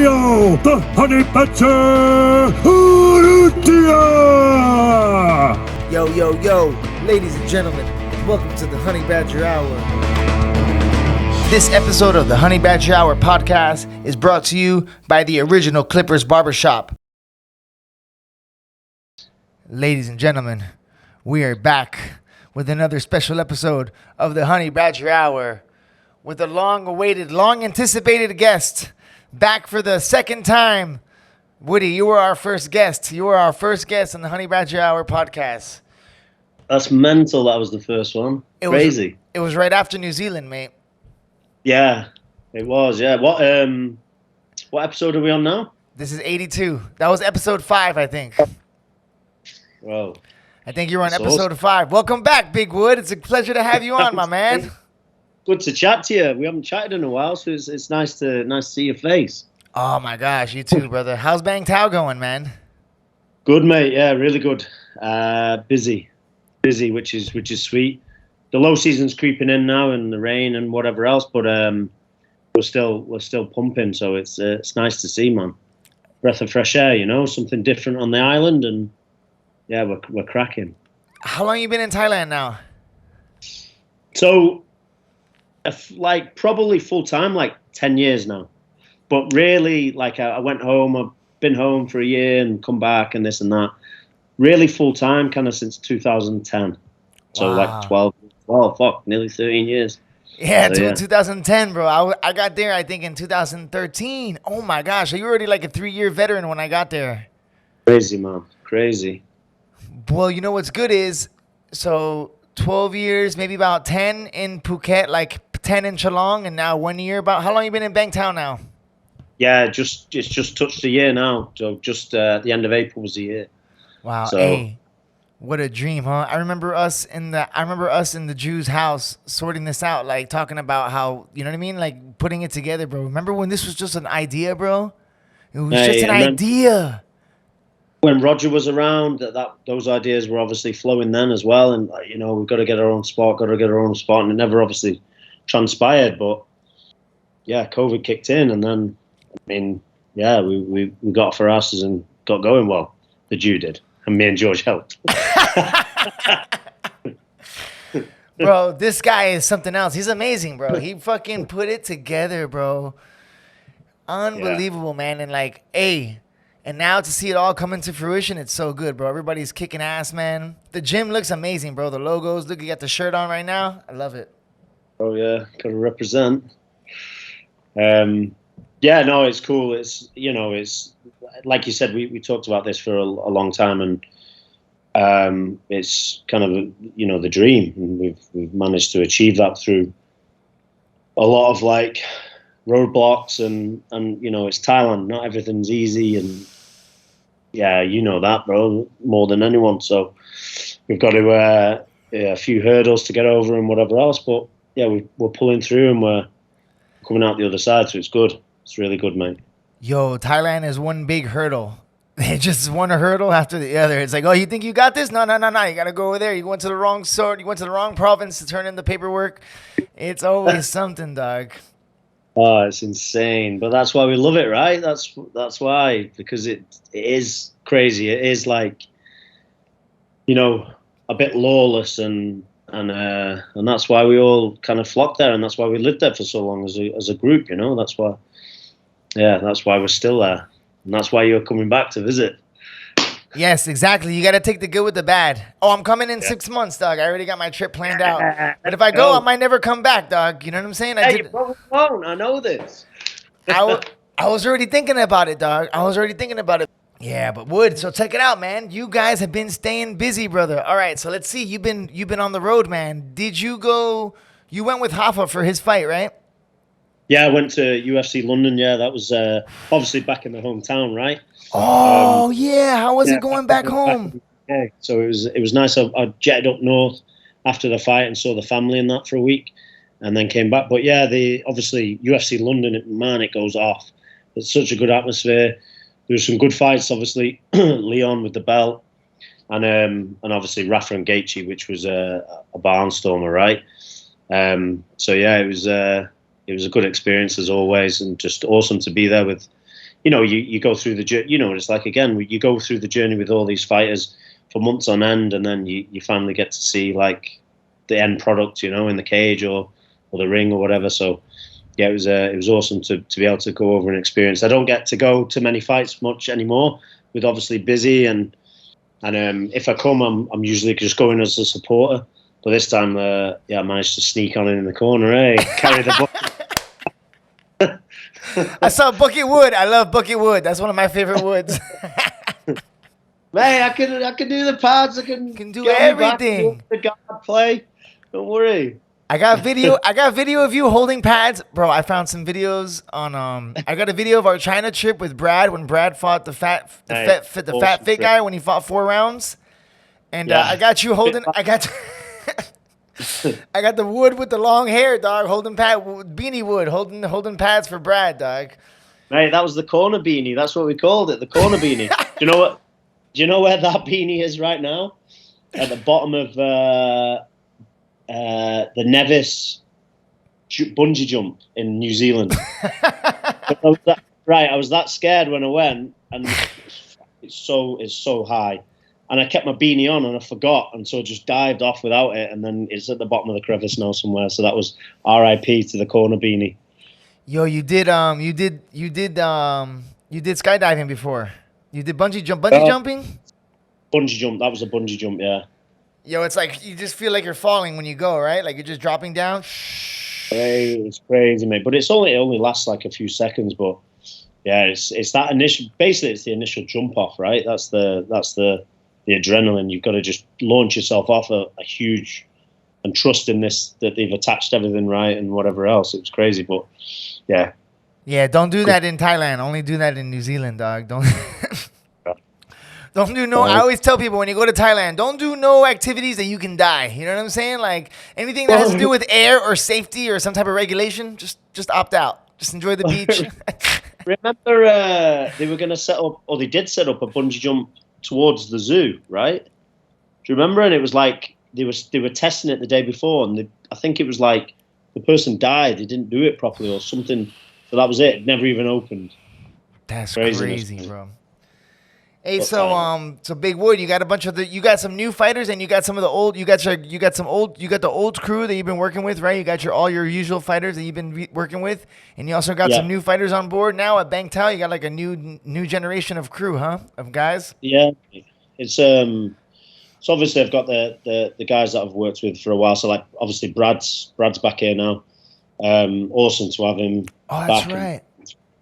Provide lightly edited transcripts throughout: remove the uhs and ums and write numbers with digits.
Emilio, the honey badger, Urrutia! Yo, ladies and gentlemen, welcome to the Honey Badger Hour. This episode of the Honey Badger Hour podcast is brought to you by the original Clippers Barbershop. Ladies and gentlemen, we are back with another special episode of the Honey Badger Hour with a long-awaited, long-anticipated guest back for the second time. Woody, you were our first guest. You were our first guest on the Honey Badger Hour podcast. That's mental. That was the first one. Crazy. It was right after New Zealand, mate. Yeah, it was. Yeah. What episode are we on now? This is 82. That was episode 5, I think. Whoa. I think you're on episode 5. Welcome back, Big Wood. It's a pleasure to have you on, my man. Good to chat to you. We haven't chatted in a while, so it's nice to see your face. Oh my gosh, you too, brother. How's Bangtao going, man? Good, mate. Yeah, really good. Busy, which is sweet. The low season's creeping in now, and the rain and whatever else, but we're still pumping. So it's nice to see, man. Breath of fresh air, something different on the island, and yeah, we're cracking. How long you been in Thailand now? So, probably full time, 10 years now. But really, I went home. I've been home for a year and come back and this and that. Really full time, kind of since 2010. So Wow. nearly 13 years. Yeah, 2010, bro. I got there, I think, in 2013. Oh my gosh, so you were already like a 3-year veteran when I got there. Crazy, man. Crazy. Well, you know what's good is, so 12 years, maybe about 10 in Phuket, 10 in Chalong, and now 1 year. About how long you been in Bangtao now? Yeah, it's just touched a year now. So just at the end of April was a year. Wow, so, hey, what a dream, huh? I remember us in the Jew's house sorting this out, talking about how, you know what I mean, putting it together, bro. Remember when this was just an idea, bro? It was just an idea. When Roger was around, those ideas were obviously flowing then as well, and we've got to get our own spot, and it never obviously transpired. But yeah, COVID kicked in, and then we got off our asses and got going. Well, the Jew did, and me and George helped. Bro, this guy is something else. He's amazing, bro. He fucking put it together, bro. Unbelievable, man. And and now to see it all come into fruition, it's so good, bro. Everybody's kicking ass, man. The gym looks amazing, bro. The logos, look, you got the shirt on right now. I love it. Oh, yeah. Got to represent. Yeah, no, it's cool. It's, it's like you said, we talked about this for a long time, and it's kind of, the dream. And we've managed to achieve that through a lot of roadblocks and it's Thailand. Not everything's easy, and yeah, that, bro, more than anyone. So we've got to a few hurdles to get over and whatever else. But yeah, we're pulling through and we're coming out the other side. So it's good. It's really good, mate. Yo, Thailand is one big hurdle. They just one hurdle after the other. It's oh, you think you got this? No. You got to go over there. You went to the wrong sort. You went to the wrong province to turn in the paperwork. It's always something, dog. Oh, it's insane, but that's why we love it, right? That's why, because it is crazy. It is a bit lawless, and that's why we all kind of flocked there, and that's why we lived there for so long as a group. That's why. Yeah, that's why we're still there, and that's why you're coming back to visit. Yes, exactly. You got to take the good with the bad. Oh, I'm coming in 6 months, dog. I already got my trip planned out. But if I go, I might never come back, dog. You know what I'm saying? Yeah, you probably won't. I know this. I was already thinking about it, dog. Yeah, but Wood, so check it out, man. You guys have been staying busy, brother. All right, so let's see. You've been on the road, man. Did you go? You went with Hoffa for his fight, right? Yeah, I went to UFC London. Yeah, that was obviously back in the hometown, right? Oh yeah, how was it going back home? Yeah, so it was nice. I jetted up north after the fight and saw the family and that for a week, and then came back. But yeah, obviously UFC London, man, it goes off. It's such a good atmosphere. There were some good fights, obviously Leon with the belt, and obviously Rafa and Gaethje, which was a barnstormer, right? So yeah, it was a good experience as always, and just awesome to be there with you go through the journey. It's like, again, you go through the journey with all these fighters for months on end, and then you finally get to see like the end product, in the cage or the ring or whatever. So yeah, it was awesome to be able to go over and experience. I don't get to go to many fights much anymore, with obviously busy, and if I come, I'm usually just going as a supporter. But this time, I managed to sneak on in the corner, carry the bucket. I saw Bucket Wood. I love Bucket Wood. That's one of my favorite woods. Mate, I can do the pads. I can do everything. The guard play. Don't worry. I got video of you holding pads, bro. I found some videos on I got a video of our China trip with Brad when Brad fought the fat fit guy when he fought 4 rounds, and I got you holding. I got the Wood with the long hair, dog, holding beanie Wood, holding pads for Brad, dog. Mate, that was the corner beanie. That's what we called it, the corner beanie. Do you know what? Do you know where that beanie is right now? At the bottom of the Nevis bungee jump in New Zealand. I was that scared when I went, and it's so high, and I kept my beanie on and I forgot, and so I just dived off without it, and then it's at the bottom of the crevice now somewhere. So that was R.I.P. to the corner beanie. Yo, you did skydiving before. You did bungee jumping. Bungee jump. That was a bungee jump. Yeah. Yo, it's like you just feel like you're falling when you go, right? Like you're just dropping down. It's crazy, mate. But it only lasts like a few seconds. But yeah, it's that initial. Basically, it's the initial jump off, right? That's the adrenaline. You've got to just launch yourself off a huge, and trust in this that they've attached everything right and whatever else. It was crazy, but yeah. Yeah, don't do that in Thailand. Only do that in New Zealand, dog. Don't do no. I always tell people when you go to Thailand, don't do no activities that you can die. You know what I'm saying? Like anything that has to do with air or safety or some type of regulation, just opt out. Just enjoy the beach. Remember, they were going to set up, or they did set up a bungee jump towards the zoo, right? Do you remember? And it was like they were testing it the day before, and I think it was like the person died. They didn't do it properly or something. So that was it. It never even opened. That's crazy, bro. Hey, so Big Wood, you got a bunch of you got some new fighters, and you got some of the old, you got the old crew that you've been working with, right? You got all your usual fighters that you've been working with, and you also got some new fighters on board now at Bangtao. You got like a new generation of crew, huh? Of guys. Yeah, it's so obviously I've got the guys that I've worked with for a while. So like obviously Brad's back here now. Awesome to have him back. Right.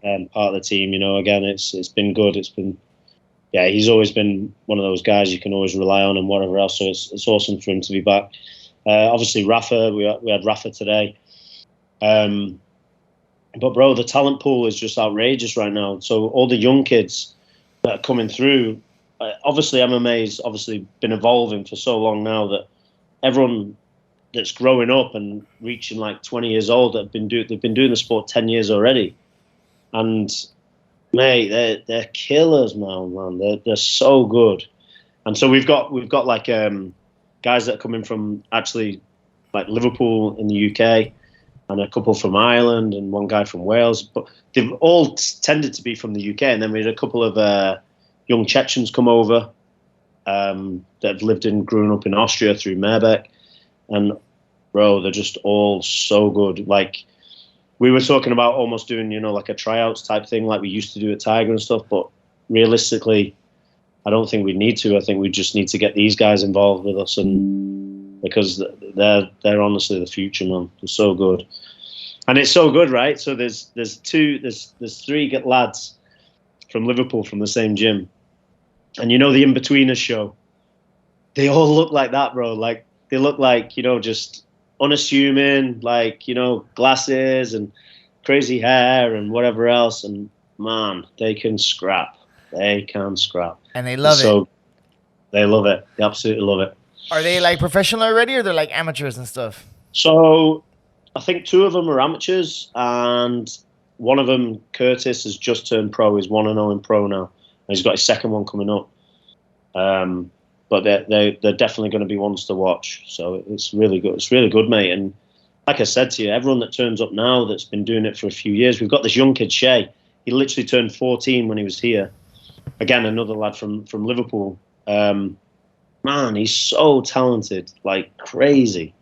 And part of the team. Again, it's been good. It's been. Yeah, he's always been one of those guys you can always rely on and whatever else. So it's awesome for him to be back. Obviously, Rafa, we had Rafa today. But bro, the talent pool is just outrageous right now. So all the young kids that are coming through, obviously MMA's obviously been evolving for so long now that everyone that's growing up and reaching like 20 years old they've been doing the sport 10 years already, and mate, they're killers now, man. They're so good, and so we've got like guys that are coming from actually like Liverpool in the UK, and a couple from Ireland, and one guy from Wales. But they've all tended to be from the UK, and then we had a couple of young Chechens come over that have lived and grown up in Austria through Meerbeck, and bro, they're just all so good. Like. We were talking about almost doing, like a tryouts type thing like we used to do at Tiger and stuff. But realistically, I don't think we need to. I think we just need to get these guys involved with us, and because they're honestly the future, man. They're so good, and it's so good, right? So there's 3 lads from Liverpool from the same gym, and the In-Betweeners show. They all look like that, bro. Like they look like just. Unassuming, like glasses and crazy hair and whatever else, and man, they can scrap. And they love it. They love it. They absolutely love it. Are they like professional already, or they're like amateurs and stuff? So I think 2 of them are amateurs, and one of them, Curtis, has just turned pro. He's 1-0 in pro now, and he's got his second one coming up. But they're definitely going to be ones to watch. So it's really good. It's really good, mate. And like I said to you, everyone that turns up now that's been doing it for a few years, we've got this young kid, Shay. he literally turned 14 when he was here. Again, another lad from Liverpool. Man, he's so talented, like crazy.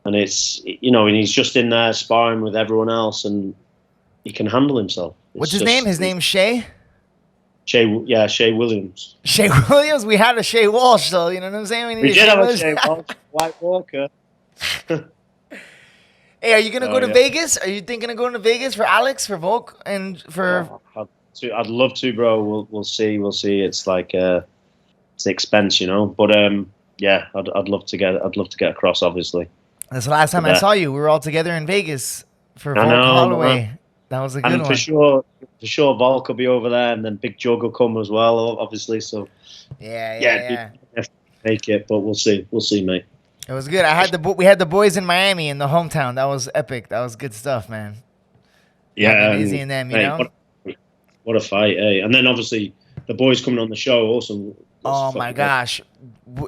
And it's, you know, and he's just in there sparring with everyone else, and he can handle himself. What's his name? His name's Shay? Shay Williams. Shay Williams? We had a Shay Walsh, though. You know what I'm saying? We did have a Shay Walsh. White Walker. Hey, are you going to go to Vegas? Are you thinking of going to Vegas for Alex, for Volk, and for... I'd love to, bro. We'll see. It's like it's expense, you know. But yeah, I'd love to get across, obviously. That's the last time I saw you. We were all together in Vegas for Volk Holloway. Man. That was a good one. For sure, Volk will be over there, and then Big Jug will come as well, obviously. So yeah. Make it, but we'll see, mate. It was good. We had the boys in Miami in the hometown. That was epic. That was good stuff, man. Yeah, easy in them, you know. What a fight, eh? And then obviously the boys coming on the show also. Oh my gosh,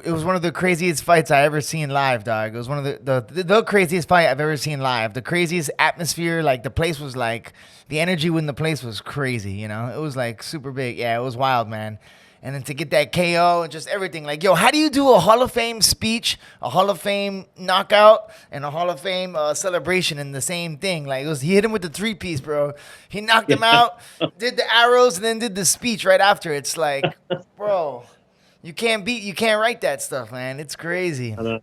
it was one of the craziest fights I ever seen live, dog. It was one of the craziest fight I've ever seen live. The craziest atmosphere, like the place was like, the energy in the place was crazy. You know, it was like super big. Yeah, it was wild, man. And then to get that KO and just everything, like, yo, how do you do a Hall of Fame speech, a Hall of Fame knockout, and a Hall of Fame celebration in the same thing? Like, he hit him with the 3-piece, bro. He knocked him out, did the arrows, and then did the speech right after. It's like, bro, you can't write that stuff, man. It's crazy. And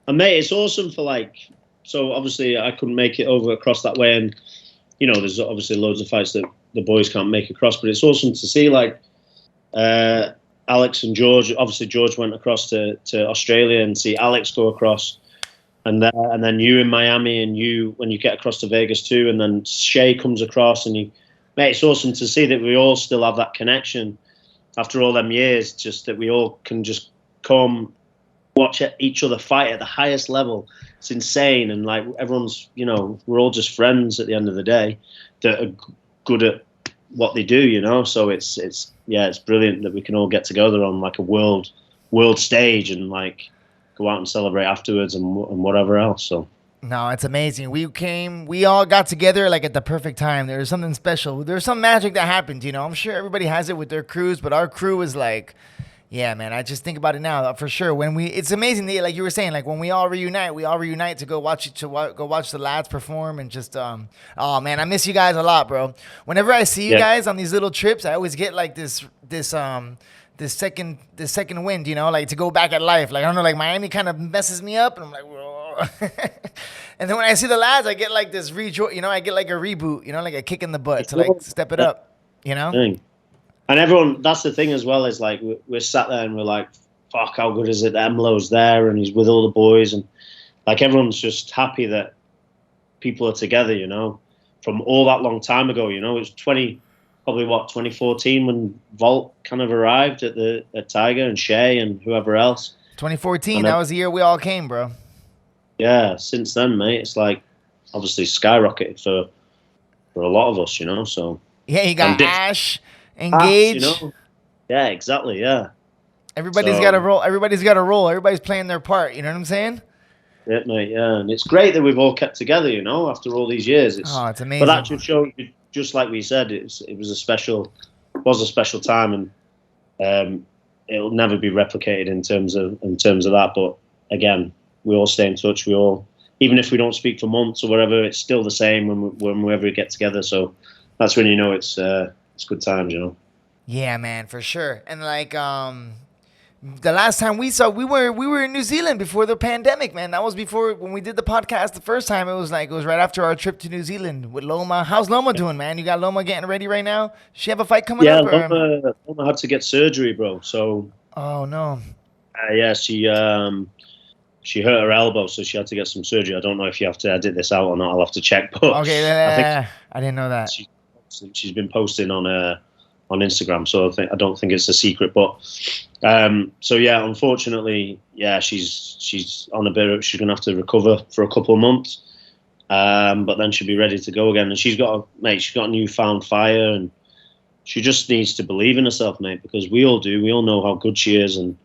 mate, it's awesome for like, so obviously I couldn't make it over across that way, and you know, there's obviously loads of fights that the boys can't make across, but it's awesome to see like. Alex and George. Obviously, George went across to Australia and see Alex go across, and then you in Miami, and you when you get across to Vegas too, and then Shay comes across, and mate, it's awesome to see that we all still have that connection after all them years. Just that we all can just come watch each other fight at the highest level. It's insane, and like everyone's, you know, we're all just friends at the end of the day that are good at what they do, you know. So it's brilliant that we can all get together on like a world stage and like go out and celebrate afterwards and whatever else. So no, it's amazing. We all got together like at the perfect time. There was something special. There's some magic that happened, you know. I'm sure everybody has it with their crews, but our crew is like, yeah, man, I just think about it now for sure. It's amazing that, like you were saying, like when we all reunite to go watch the lads perform and just oh man, I miss you guys a lot, bro. Whenever I see you guys on these little trips, I always get like this second wind, you know, like to go back at life. Like I don't know, like Miami kind of messes me up, and I'm like, whoa. And then when I see the lads, I get like this you know, I get like a reboot, you know, like a kick in the butt to like step it up, you know. Dang. And everyone, that's the thing as well, is like we're sat there and we're like, fuck, how good is it that Emilo's there and he's with all the boys, and like everyone's just happy that people are together, you know, from all that long time ago, you know. It was 2014 when Volt kind of arrived at Tiger and Shay and whoever else. 2014, that was the year we all came, bro. Yeah, since then, mate, it's like obviously skyrocketed for a lot of us, you know. So yeah, you got Ash. Engage. You know? Yeah, exactly. Yeah. Everybody's got to roll. Everybody's got to roll. Everybody's playing their part. You know what I'm saying? Yeah, mate. Yeah, and it's great that we've all kept together. You know, after all these years, it's amazing. But that just shows, just like we said, it was a special time, and it'll never be replicated in terms of that. But again, we all stay in touch. We all, even if we don't speak for months or whatever, it's still the same when we ever get together. So that's when you know it's good times, you know. Yeah, man, for sure. And like the last time we were in New Zealand before the pandemic, man. That was before when we did the podcast the first time. It was right after our trip to New Zealand with Loma. How's Loma doing, man? You got Loma getting ready right now? Does she have a fight coming up? Yeah, Loma had to get surgery, bro. So. Oh no. Yeah, she hurt her elbow, so she had to get some surgery. I don't know if you have to edit this out or not. I'll have to check. But okay, I didn't know that. She's been posting on Instagram, so I don't think it's a secret. But so yeah, unfortunately, yeah, she's on a bit. She's gonna have to recover for a couple of months, but then she'll be ready to go again. And she's got a newfound fire, and she just needs to believe in herself, mate. Because we all do. We all know how good she is, and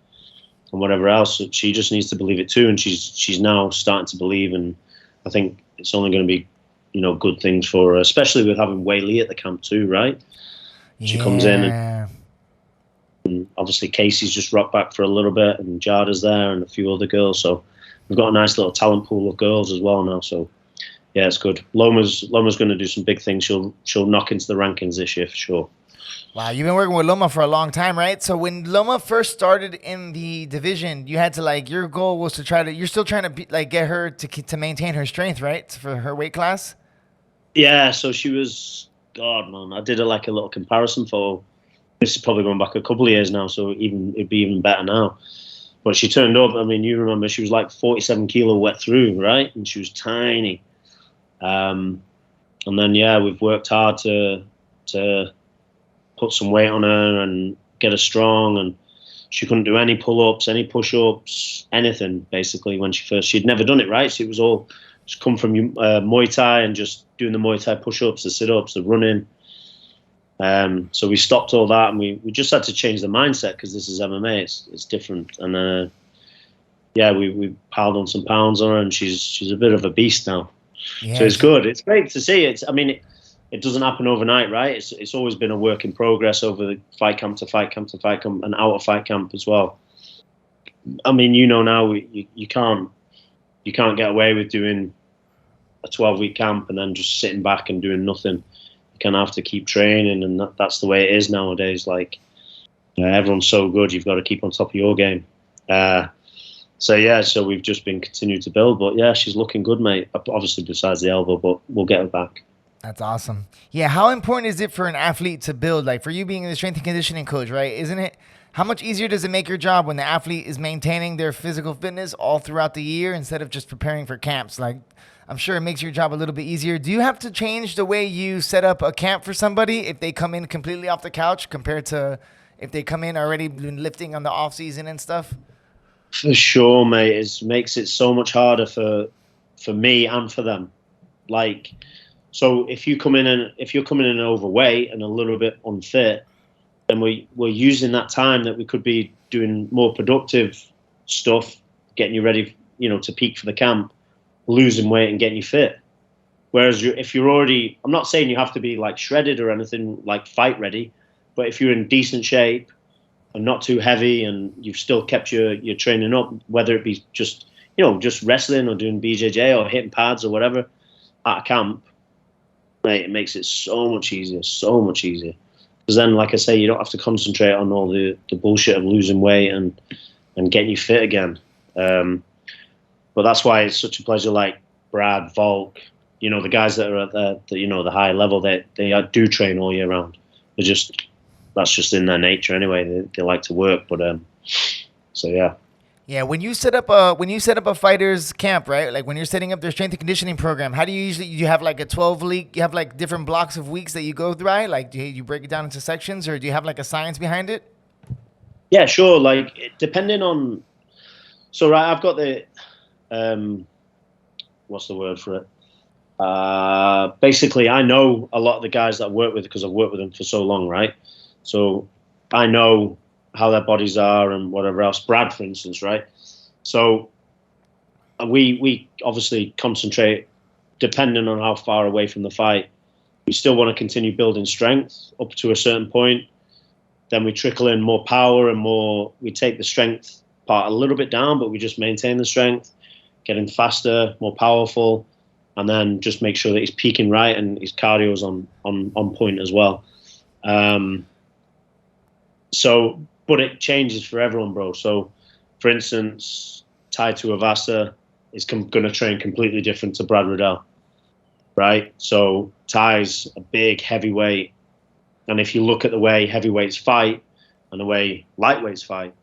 whatever else. She just needs to believe it too, and she's now starting to believe. And I think it's only going to be good things for her, especially with having Wei Li at the camp too, right? She comes in and obviously Casey's just rocked back for a little bit, and Jada's there and a few other girls. So we've got a nice little talent pool of girls as well now. So yeah, it's good. Loma's going to do some big things. She'll knock into the rankings this year for sure. Wow, you've been working with Loma for a long time, right? So when Loma first started in the division, you had to your goal was to you're still trying to get her to maintain her strength, right? For her weight class? Yeah, so she was, God, man, I did a little comparison photo. This is probably going back a couple of years now, so it'd be even better now. But she turned up, I mean, you remember, she was 47 kilo wet through, right? And she was tiny. And then, yeah, we've worked hard to put some weight on her and get her strong, and she couldn't do any pull-ups, any push-ups, anything, basically, when she'd never done it, right? She was all just come from Muay Thai and just doing the Muay Thai push-ups, the sit-ups, the running. So we stopped all that, and we just had to change the mindset, because this is MMA, it's different. And yeah, we piled on some pounds on her, and she's a bit of a beast now. Yeah. So it's good. It's great to see. It doesn't happen overnight, right? It's always been a work in progress over the fight camp to fight camp to fight camp and out of fight camp as well. I mean, now you can't get away with doing a 12-week camp and then just sitting back and doing nothing. You kind of have to keep training, and that's the way it is nowadays. Everyone's so good, you've got to keep on top of your game. So we've just been continuing to build. But yeah, she's looking good, mate. Obviously, besides the elbow, but we'll get her back. That's awesome. Yeah, how important is it for an athlete to build? For you being the strength and conditioning coach, right? Isn't it? How much easier does it make your job when the athlete is maintaining their physical fitness all throughout the year instead of just preparing for camps? I'm sure it makes your job a little bit easier. Do you have to change the way you set up a camp for somebody if they come in completely off the couch compared to if they come in already lifting on the off season and stuff? For sure, mate. It makes it so much harder for me and for them. So if you're coming in overweight and a little bit unfit, then we're using that time that we could be doing more productive stuff, getting you ready, to peak for the camp, losing weight and getting you fit. Whereas if you're already, I'm not saying you have to be shredded or anything fight ready, but if you're in decent shape and not too heavy and you've still kept your training up, whether it be just wrestling or doing BJJ or hitting pads or whatever at camp, mate, it makes it so much easier. Because then, like I say, you don't have to concentrate on all the bullshit of losing weight and getting you fit again. But that's why it's such a pleasure. Brad, Volk, the guys that are at the high level, they do train all year round. That's just in their nature anyway. They like to work, but so yeah. Yeah, when you set up a fighter's camp, right? When you're setting up their strength and conditioning program, how do you have a 12-week? You have different blocks of weeks that you go through, right? Do you break it down into sections, or do you have a science behind it? Yeah, sure. Depending on, so right, I've got the, what's the word for it? Basically, I know a lot of the guys that I work with because I've worked with them for so long, right? So I know how their bodies are and whatever else. Brad, for instance, right? So we obviously concentrate, depending on how far away from the fight. We still want to continue building strength up to a certain point. Then we trickle in more power and we take the strength part a little bit down, but we just maintain the strength, getting faster, more powerful, and then just make sure that he's peaking right and his cardio's on point as well. But it changes for everyone, bro. So, for instance, Tai Tuivasa is going to train completely different to Brad Riddell, right? So Tai's a big heavyweight, and if you look at the way heavyweights fight and the way lightweights fight,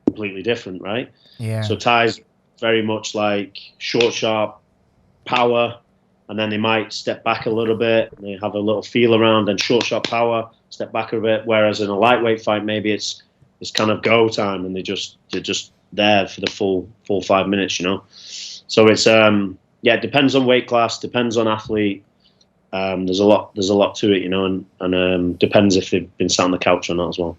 completely different, right? Yeah. So Tai's very much short, sharp power, and then they might step back a little bit, and they have a little feel around, and short, sharp power, step back a bit. Whereas in a lightweight fight, maybe it's kind of go time, and they're just there for the full 5 minutes, So it's it depends on weight class, depends on athlete. There's a lot to it, and depends if they've been sat on the couch or not as well.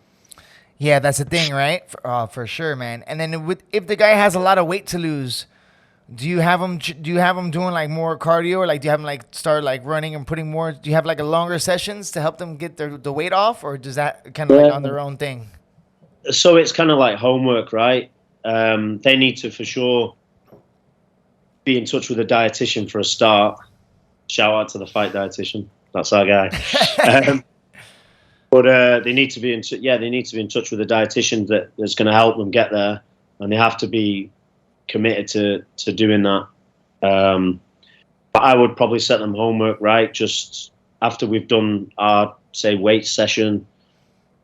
Yeah, that's the thing, right? For sure, man. And then if the guy has a lot of weight to lose, Do you have them doing like more cardio, or like do you have them like start like running and putting more? Do you have like a longer sessions to help them get the weight off, or does that kind of like on their own thing? So it's kind of like homework, right? They need to for sure be in touch with a dietitian for a start. Shout out to the fight dietitian. That's our guy. But they need to be in touch with a dietitian that's going to help them get there, and they have to be committed to doing that. But I would probably set them homework, right? Just after we've done our, say, weight session,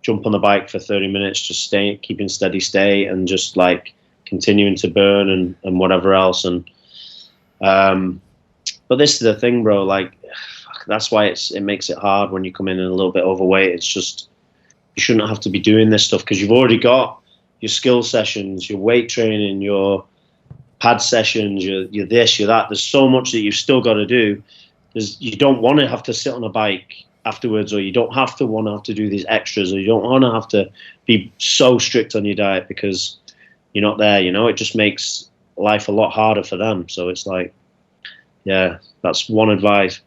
jump on the bike for 30 minutes, just keeping steady state, and just like continuing to burn and whatever else. And but this is the thing, bro. Like, that's why it makes it hard when you come in a little bit overweight. It's just, you shouldn't have to be doing this stuff because you've already got your skill sessions, your weight training, your pad sessions, your this, your that. There's so much that you've still got to do. You don't want to have to sit on a bike afterwards, or you don't want to do these extras, or you don't want to have to be so strict on your diet because you're not there. It just makes life a lot harder for them. So it's like, yeah, that's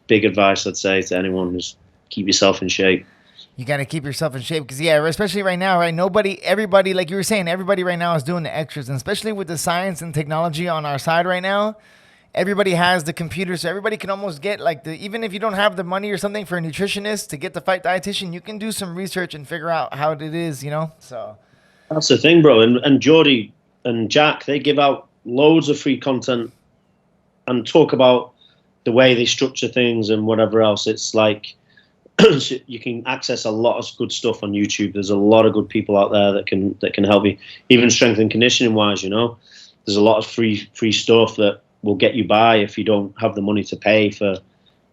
big advice I'd say to anyone, is keep yourself in shape. You got to keep yourself in shape because, yeah, especially right now, right? Everybody, like you were saying, everybody right now is doing the extras. And especially with the science and technology on our side right now, everybody has the computer. So everybody can almost get even if you don't have the money or something for a nutritionist to get the fight dietitian, you can do some research and figure out how it is, So that's the thing, bro. And Jordy and Jack, they give out loads of free content and talk about the way they structure things and whatever else. It's like, you can access a lot of good stuff on YouTube. There's a lot of good people out there that can help you, even strength and conditioning wise. There's a lot of free stuff that will get you by if you don't have the money to pay for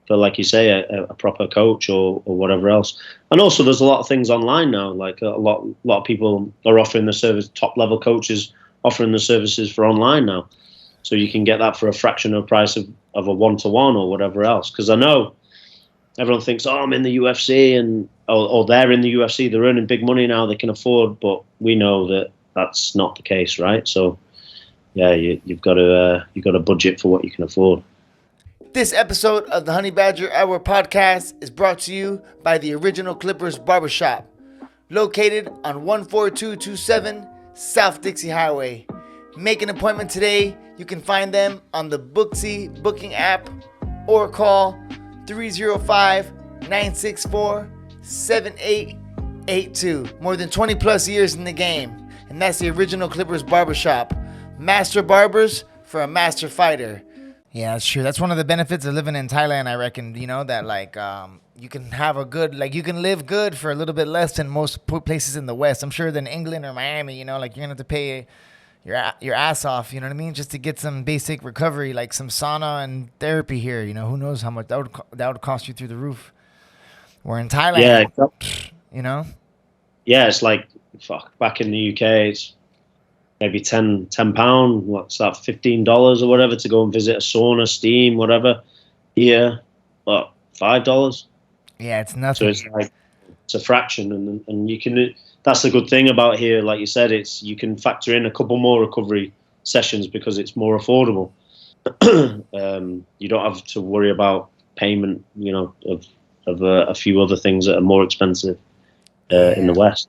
like you say, a proper coach or whatever else. And also, there's a lot of things online now. Like a lot of people are offering the service. Top level coaches offering the services for online now, so you can get that for a fraction of the price of a 1-to-1 or whatever else. Because I know everyone thinks, oh, I'm in the UFC, or they're in the UFC, they're earning big money now, they can afford, but we know that that's not the case, right? So, yeah, you've got to budget for what you can afford. This episode of the Honey Badger Hour podcast is brought to you by the Original Clippers Barbershop, located on 14227 South Dixie Highway. Make an appointment today. You can find them on the Booksy booking app or call 305-964-7882. More than 20 plus years in the game. And that's the Original Clippers Barbershop. Master barbers for a master fighter. Yeah, that's true. That's one of the benefits of living in Thailand, I reckon. That you can have you can live good for a little bit less than most places in the West. I'm sure than England or Miami, you're going to have to pay your ass off, you know what I mean? Just to get some basic recovery, like some sauna and therapy here. Who knows how much that would cost you through the roof. We're in Thailand, yeah. Yeah, it's like, back in the UK, it's maybe £10, what's that, $15 or whatever to go and visit a sauna, steam, whatever. Here, $5? Yeah, it's nothing. So it's a fraction, and you can. That's the good thing about here, like you said, you can factor in a couple more recovery sessions because it's more affordable. You don't have to worry about payment, of a few other things that are more expensive in the West.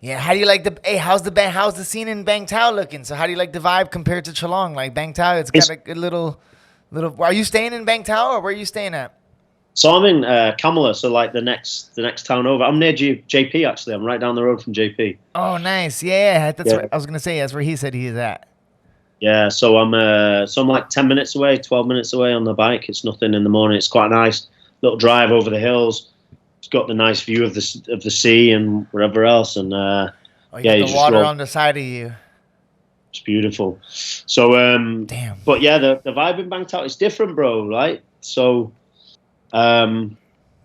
Yeah, how do you like how's the scene in Bangtao looking? So how do you like the vibe compared to Chalong? Like Bangtao, it's got a good little. Are you staying in Bangtao or where are you staying at? So I'm in Kamala, so like the next town over. I'm near JP actually. I'm right down the road from JP. Oh, nice. Yeah, that's Where, I was gonna say that's where he said he is at. Yeah, so I'm like 10 minutes away, 12 minutes away on the bike. It's nothing in the morning. It's quite a nice little drive over the hills. It's got the nice view of the sea and wherever else. And you got the water on the side of you. It's beautiful. So damn. But yeah, the vibe in Bangtao is different, bro. Right? So.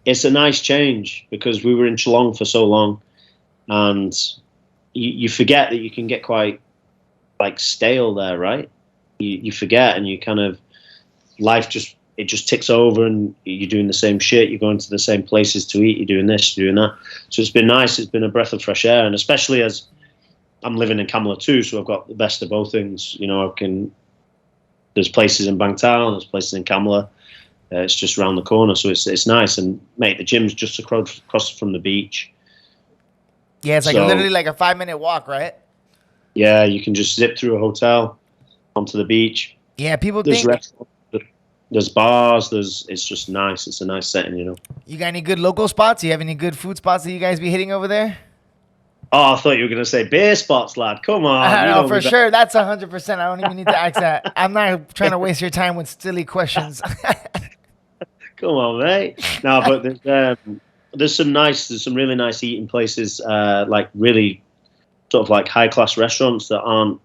It's a nice change because we were in Chalong for so long, and you forget that you can get quite stale there, right? You forget, and you kind of life just ticks over, and you're doing the same shit. You're going to the same places to eat. You're doing this, you're doing that. So it's been nice. It's been a breath of fresh air, and especially as I'm living in Kamala too, so I've got the best of both things. I can there's places in Bangtao, there's places in Kamla. It's just around the corner, so it's nice. And mate, the gym's just across from the beach. Yeah, it's like literally like a 5-minute walk, right? Yeah, you can just zip through a hotel onto the beach. Yeah, people There's think restaurants, there's bars, it's just nice. It's a nice setting, you know. You got any good local spots? You have any good food spots that you guys be hitting over there? Oh, I thought you were gonna say beer spots, lad. Come on. No, for sure. That's 100%. I don't even need to ask that. I'm not trying to waste your time with silly questions. Come on, mate. No, but there's some really nice eating places, like really sort of like high class restaurants that aren't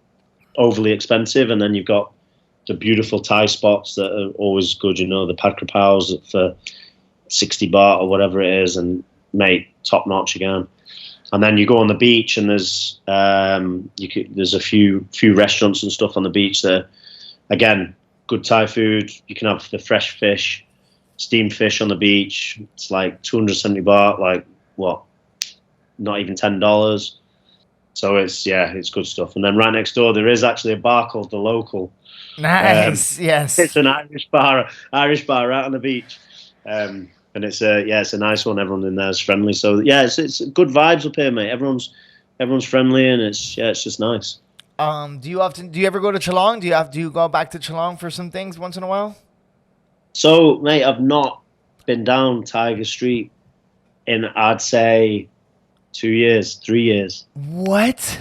overly expensive, and then you've got the beautiful Thai spots that are always good. You know, the Pad Krapows for 60 baht or whatever it is, and mate, top notch again. And then you go on the beach, and there's a few restaurants and stuff on the beach that, again, good Thai food. You can have the fresh fish, steamed fish on the beach. It's like 270 baht, like what? Not even $10. So it's good stuff. And then right next door, there is actually a bar called The Local. Nice, yes. It's an Irish bar right on the beach. And it's a nice one. Everyone in there is friendly. So yeah, it's good vibes up here, mate. Everyone's friendly, and it's just nice. Do you ever go to Geelong? Do you go back to Geelong for some things once in a while? So, mate, I've not been down Tiger Street in, I'd say, 2 years, 3 years. What?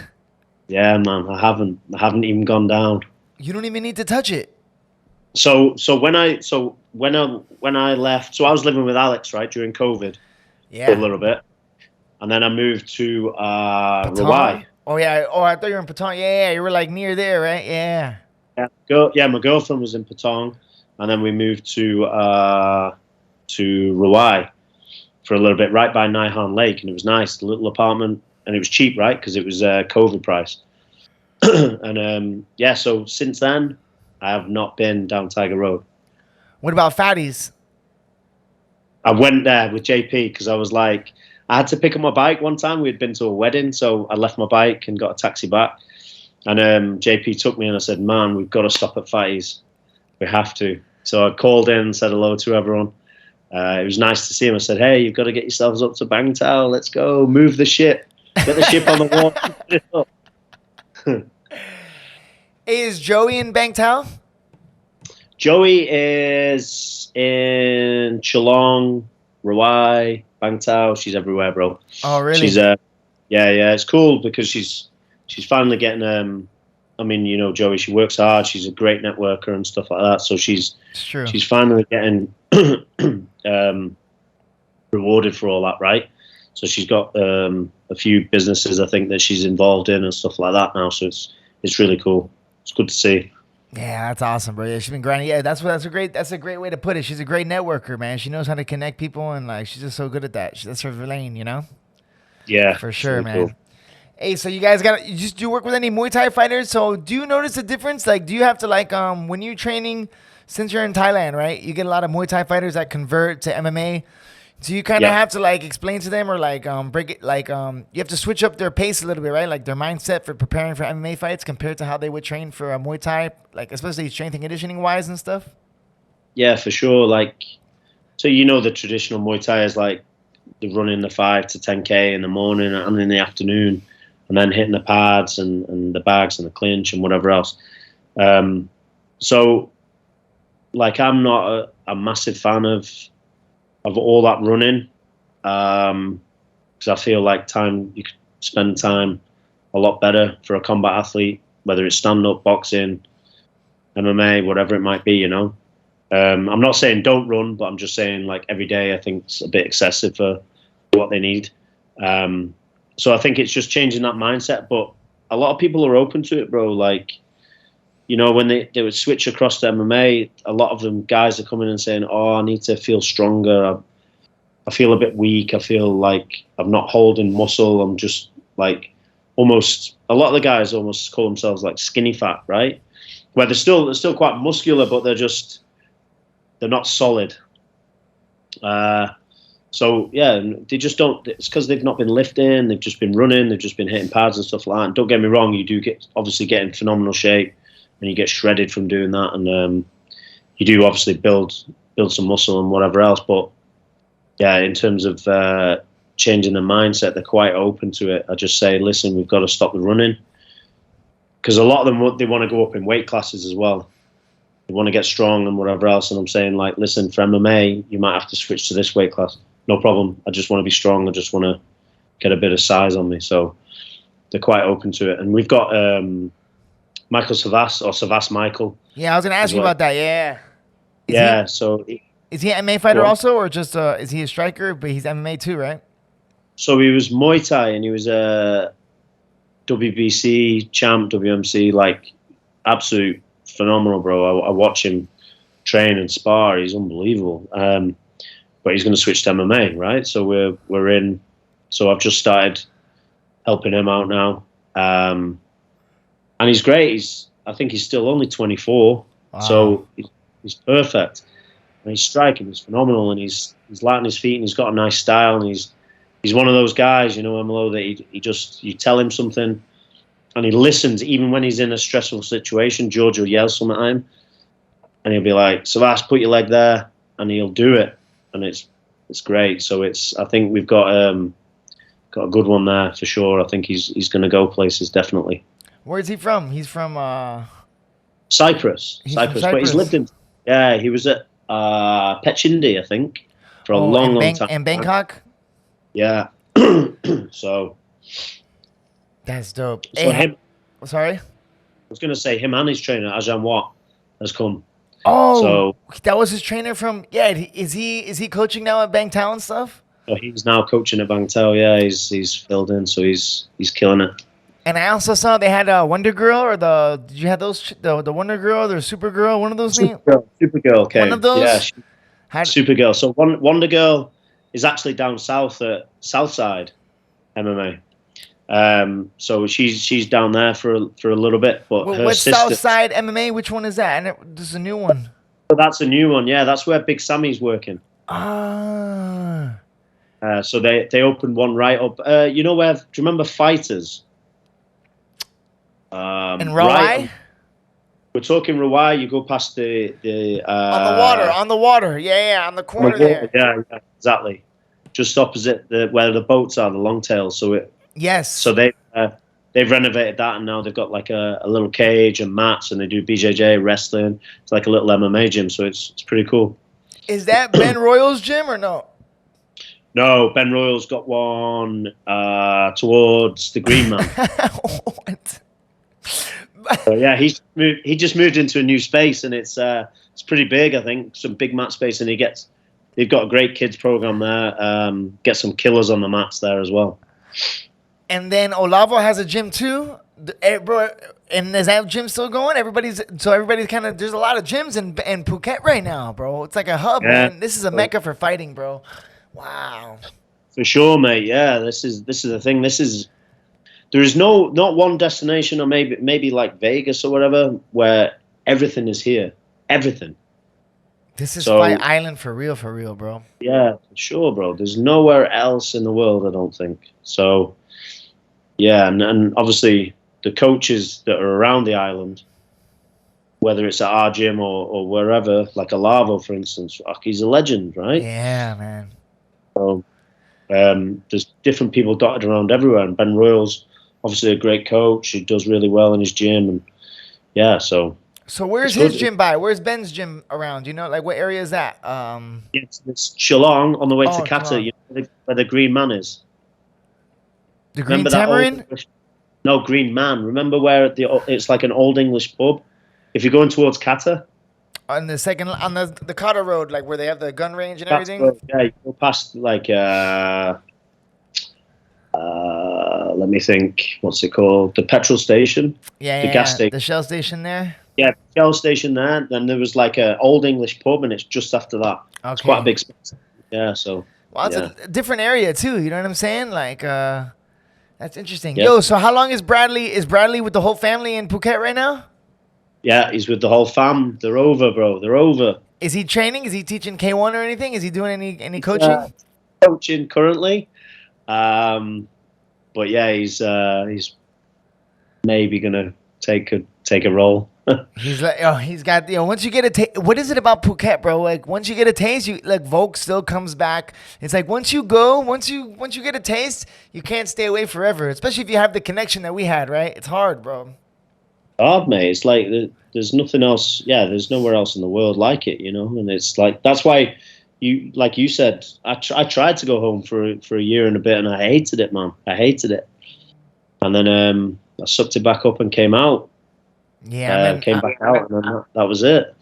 Yeah, man, I haven't even gone down. You don't even need to touch it. So when I left, so I was living with Alex, right, during COVID. Yeah. A little bit. And then I moved to Hawaii. Oh yeah. Oh, I thought you were in Patong. Yeah, you were like near there, right? Yeah. Yeah, my girlfriend was in Patong, and then we moved to Hawaii for a little bit, right by Naihan Lake, and it was nice, a little apartment, and it was cheap, right, because it was COVID price. And so since then, I have not been down Tiger Road. What about Fatties? I went there with JP because I was like, I had to pick up my bike one time. We had been to a wedding, so I left my bike and got a taxi back. And JP took me, and I said, man, we've got to stop at Fatties. We have to. So I called in and said hello to everyone. It was nice to see him. I said, hey, you've got to get yourselves up to Bangtao. Let's go. Move the ship. Get the ship on the water. Hey, is Joey in Bangtao? Joey is in Geelong, Hawaii, Bangtao. She's everywhere, bro. Oh, really? She's yeah. It's cool because she's finally getting. I mean, you know, Joey. She works hard. She's a great networker and stuff like that. So she's finally getting rewarded for all that, right? So she's got a few businesses, I think, that she's involved in and stuff like that now. So it's really cool. It's good to see. Yeah, that's awesome, bro. Yeah, she's been grinding. Yeah, that's a great way to put it. She's a great networker, man. She knows how to connect people, and like she's just so good at that. That's her lane, you know. Yeah, for sure, really man. Cool. Hey, so you guys do you work with any Muay Thai fighters? So do you notice a difference? Like, do you have to when you're training, since you're in Thailand, right? You get a lot of Muay Thai fighters that convert to MMA. Do you kind of have to explain to them or break it you have to switch up their pace a little bit, right? Like their mindset for preparing for MMA fights compared to how they would train for a Muay Thai, like especially strength and conditioning wise and stuff? Yeah, for sure. So you know the traditional Muay Thai is like the running the 5 to 10K in the morning and in the afternoon, and then hitting the pads and the bags and the clinch and whatever else. So I'm not a massive fan of all that running, because I feel like you could spend time a lot better for a combat athlete, whether it's stand-up, boxing, MMA, whatever it might be, you know. I'm not saying don't run, but I'm just saying every day I think it's a bit excessive for what they need. So I think it's just changing that mindset, but a lot of people are open to it, bro. You know, when they would switch across to MMA, a lot of them guys are coming and saying, oh, I need to feel stronger. I feel a bit weak. I feel like I'm not holding muscle. I'm just almost, a lot of the guys almost call themselves skinny fat, right? Where they're still quite muscular, but they're not solid. So yeah, they just don't, it's because they've not been lifting. They've just been running. They've just been hitting pads and stuff like that. And don't get me wrong, you do obviously get in phenomenal shape. and you get shredded from doing that. And you do obviously build some muscle and whatever else. But yeah, in terms of changing the mindset, they're quite open to it. I just say, listen, we've got to stop the running, because a lot of them they want to go up in weight classes as well. They want to get strong and whatever else. And I'm saying, like, listen, for MMA, you might have to switch to this weight class. No problem. I just want to be strong. I just want to get a bit of size on me. So they're quite open to it. And we've got Michael Savas, or Savas Michael. Yeah, I was gonna ask you about that. Yeah. Is he an MMA fighter also, or just is he a striker? But he's MMA too, right? So he was Muay Thai, and he was a WBC champ, WMC, like absolute phenomenal, bro. I watch him train and spar. He's unbelievable. But he's going to switch to MMA, right? So we're in. So I've just started helping him out now, and he's great. I think he's still only 24, wow. So he's perfect. And he's striking. He's phenomenal, and he's light on his feet, and he's got a nice style, and he's one of those guys, you know, Emilio, that he just, you tell him something, and he listens even when he's in a stressful situation. George will yell something at him, and he'll be like, Savas, put your leg there, and he'll do it, and it's great. So I think we've got a good one there for sure. I think he's going to go places, definitely. Where's he from? He's from Cyprus. Cyprus. But he's lived in, he was at Pechindi, I think, for a long time. In Bangkok? Yeah. So that's dope. So sorry? I was going to say him and his trainer, Ajahn Watt, has come. Oh, so that was his trainer from, is he coaching now at Bangtao and stuff? Oh, he's now coaching at Bangtao, yeah. He's filled in, so he's killing it. And I also saw they had a Wonder Girl, or did you have those, the Wonder Girl, or Super Girl, one of those names? Supergirl came. One of those? Yeah, Supergirl. So Wonder Girl is actually down south at Southside MMA. So she's down there for a little bit, but her what's sister, Southside MMA? Which one is that? This is a new one. So that's a new one, yeah. That's where Big Sammy's working. Ah. So they opened one right up. You know where? Do you remember Fighters? In Rawai? We're talking Rawai. You go past the on the water. Yeah, on the corner there. Yeah, exactly. Just opposite where the boats are, the longtails. So yes. So they've renovated that, and now they've got like a little cage and mats, and they do BJJ wrestling. It's like a little MMA gym, so it's pretty cool. Is that Ben Royal's gym or no? No, Ben Royal's got one towards the Green Man. What? So yeah, he just moved into a new space, and it's pretty big. I think some big mat space, and they've got a great kids program there. Get some killers on the mats there as well. And then Olavo has a gym too, bro. And is that gym still going? Everybody's kind of, there's a lot of gyms in Phuket right now, bro. It's like a hub, man. This is a mecca for fighting, bro. Wow. For sure, mate. Yeah, this is the thing. There is not one destination, or maybe like Vegas or whatever, where everything is here. Everything. This is Fight Island for real, bro. Yeah, for sure, bro. There's nowhere else in the world, I don't think. So, yeah, and obviously the coaches that are around the island, whether it's at our gym or wherever, like Olavo, for instance, he's a legend, right? Yeah, man. So, there's different people dotted around everywhere, and Ben Royal's obviously a great coach. He does really well in his gym, and yeah, so where's his gym by? Where's Ben's gym around? You know, like what area is that? It's Shillong on the way to Qatar, you know, where the Green Man is. The Green Tamarind? No, Green Man. Remember where it's like an old English pub? If you're going towards Qatar? On the Qatar road, like where they have the gun range and everything? Yeah, you go past like let me think, what's it called? The petrol station. Yeah, the gas station. The Shell station there. Yeah, the Shell station there. Then there was like an old English pub, and it's just after that. Okay. It's quite a big space. Yeah, so. Well, it's a different area too. You know what I'm saying? Like, that's interesting. Yo, so how long is Bradley? Is Bradley with the whole family in Phuket right now? Yeah, he's with the whole fam. They're over, bro. They're over. Is he training? Is he teaching K1 or anything? Is he doing any coaching? Coaching currently. But yeah, he's maybe gonna take a role. He's like, oh, he's got, once you get a taste, what is it about Phuket, bro? Like, once you get a taste, you like Volk still comes back. It's like once you get a taste, you can't stay away forever. Especially if you have the connection that we had, right? It's hard, bro. Hard, mate. It's like there's nothing else. Yeah, there's nowhere else in the world like it, And it's like that's why like you said, I tried to go home for a year and a bit, and I hated it, man. I hated it, and then I sucked it back up and came out. Yeah, came back out, and then that was it.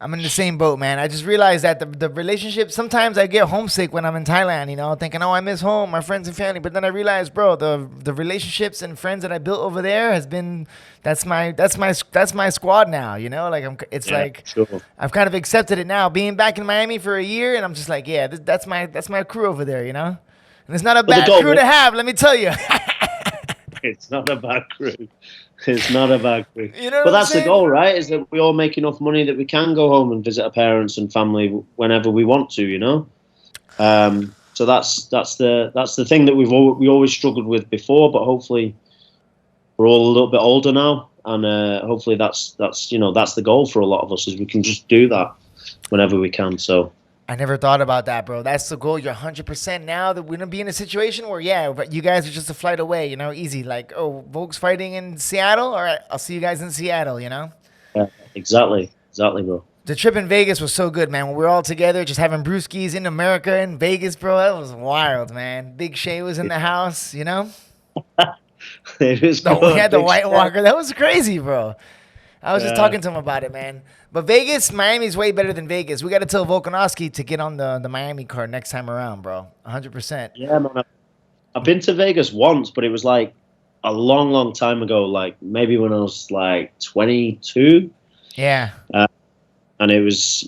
I'm in the same boat, man. I just realized that the relationship, sometimes I get homesick when I'm in Thailand, thinking, oh, I miss home, my friends and family. But then I realized, bro, the relationships and friends that I built over there has been, that's my squad now, Sure. I've kind of accepted it now. Being back in Miami for a year, and I'm just like, yeah, that's my crew over there, And it's not a bad crew to have, let me tell you. It's not a bad crew. It's not a bad crew. But that's the goal, right? Is that we all make enough money that we can go home and visit our parents and family whenever we want to, So that's the thing that we always struggled with before, but hopefully we're all a little bit older now, and hopefully that's the goal for a lot of us, is we can just do that whenever we can. So. I never thought about that, bro. That's the goal. You're 100% now that we're going to be in a situation where, yeah, but you guys are just a flight away, easy. Like, oh, Volk's fighting in Seattle? All right, I'll see you guys in Seattle, Yeah, exactly, bro. The trip in Vegas was so good, man. When we were all together, just having brewskis in America and Vegas, bro, that was wild, man. Big Shay was in the house, It was cool. We had the White Walker. That was crazy, bro. I was just talking to him about it, man. But Vegas, Miami's way better than Vegas. We got to tell Volkanovski to get on the Miami card next time around, bro. 100%. Yeah, man. I've been to Vegas once, but it was like a long, long time ago. Like maybe when I was like 22. Yeah. And it was,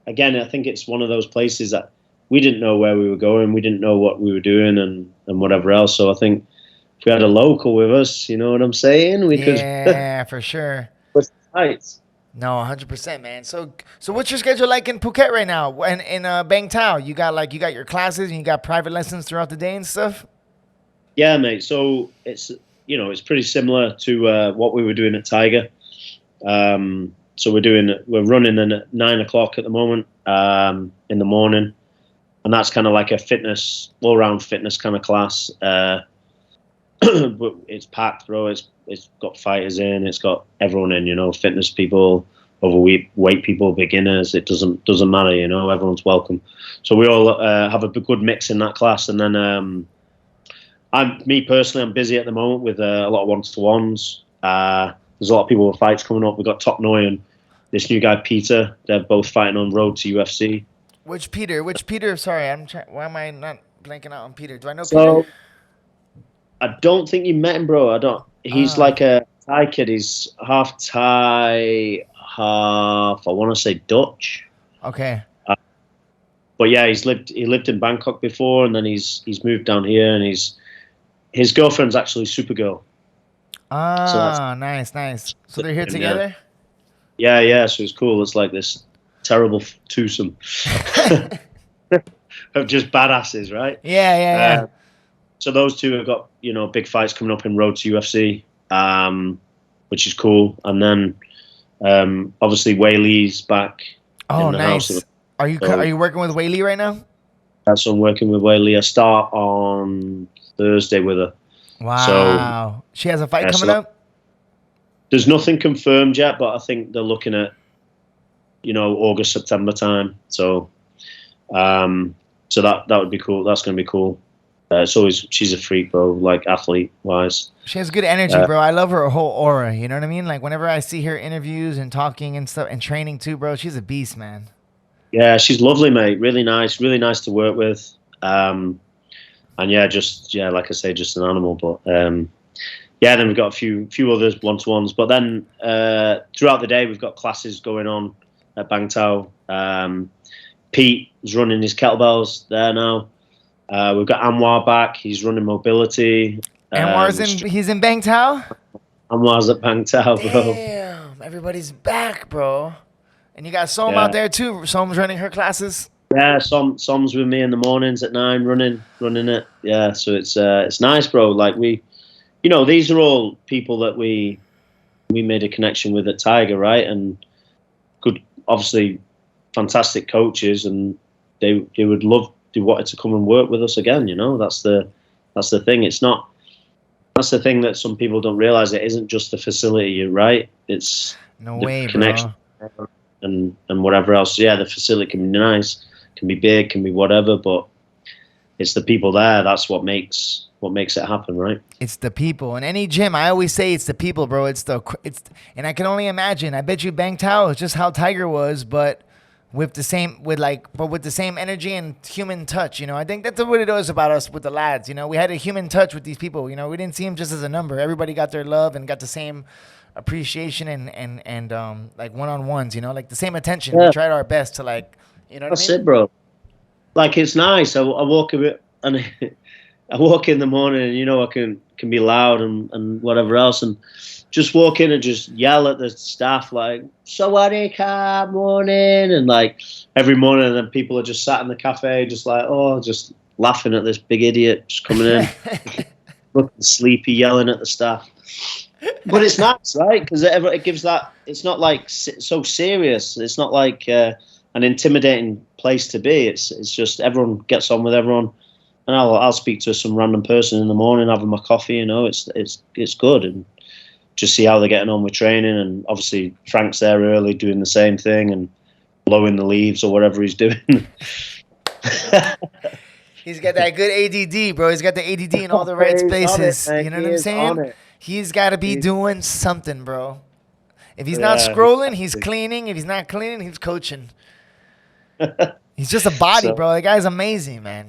again, I think it's one of those places that we didn't know where we were going. We didn't know what we were doing and whatever else. So I think if we had a local with us, you know what I'm saying? We could. Yeah, for sure. Right. No, 100%, man. So what's your schedule like in Phuket right now? And in Bangtao, you got your classes and you got private lessons throughout the day and stuff? Yeah, mate. So it's it's pretty similar to what we were doing at Tiger. So we're running at 9 o'clock at the moment in the morning, and that's kind of like a all round fitness kind of class. But it's packed, bro. It's got fighters in. It's got everyone in. Fitness people, overweight people, beginners. It doesn't matter. Everyone's welcome. So we all have a good mix in that class. And then me personally, I'm busy at the moment with a lot of one-to-ones. There's a lot of people with fights coming up. We've got Top Noi and this new guy Peter. They're both fighting on road to UFC. Which Peter? Sorry, why am I not blanking out on Peter? Do I know Peter? Peter? I don't think you met him, bro. I don't. He's like a Thai kid. He's half Thai, half, I want to say, Dutch. Okay. But yeah, he lived in Bangkok before, and then he's moved down here, and his girlfriend's actually Supergirl. Ah, nice. So they're here together? Yeah. So it's cool. It's like this terrible twosome of just badasses, right? Yeah. So those two have got big fights coming up in road to UFC, which is cool. And then obviously Wei Lee's back. Oh, nice. Are you working with Wei Lee right now? So I'm working with Wei Lee. I start on Thursday with her. Wow. So she has a fight coming up? There's nothing confirmed yet, but I think they're looking at August, September time. So that would be cool. That's going to be cool. She's a freak, bro, like athlete wise. She has good energy, bro. I love her whole aura. You know what I mean? Like whenever I see her interviews and talking and stuff and training too, bro, she's a beast, man. Yeah, she's lovely, mate. Really nice to work with. And yeah, like I say, just an animal. But then we've got a few others one-to-ones. But then throughout the day, we've got classes going on at Bangtao. Pete is running his kettlebells there now. We've got Anwar back. He's running mobility. He's in Bangtao? Anwar's at Bangtao, bro. Damn, everybody's back, bro. And you got Som out there too. Som's running her classes. Yeah, Som's with me in the mornings at 9, running it. Yeah, so it's nice, bro. Like these are all people that we we made a connection with at Tiger, right? And good, obviously, fantastic coaches, and they would love, they wanted to come and work with us again. You know, that's the thing. It's not. That's the thing that some people don't realize. It isn't just the facility, you're right? It's No the way, connection bro. and whatever else. Yeah, the facility can be nice, can be big, can be whatever, but it's the people there. That's what makes it happen, right? It's the people. In any gym, I always say it's the people, bro. And I can only imagine. I bet you Bangtao is just how Tiger was, but with the same energy and human touch. You know, I think that's what it is about us with the lads. You know, we had a human touch with these people. You know, we didn't see them just as a number. Everybody got their love and got the same appreciation and like one-on-ones. You know, like the same attention. Yeah. We tried our best to, like, you know what That's I mean? it, bro. Like, it's nice. I walk a bit, and I walk in the morning, and you know, I can be loud and whatever else, and just walk in and just yell at the staff like "Sawadee ka, morning," and like every morning, and then people are just sat in the cafe, just like, oh, just laughing at this big idiot just coming in, looking sleepy, yelling at the staff. But it's nice, right? Because it gives that. It's not like so serious. It's not like an intimidating place to be. It's just everyone gets on with everyone. And I'll speak to some random person in the morning, having my coffee. You know, it's good, and just see how they're getting on with training. And obviously, Frank's there early, doing the same thing and blowing the leaves or whatever he's doing. He's got that good ADD, bro. He's got the ADD in all the right spaces. You know what I'm saying? He's got to be doing something, bro. If he's not scrolling, he's cleaning. If he's not cleaning, he's coaching. He's just a body, bro. The guy's amazing, man.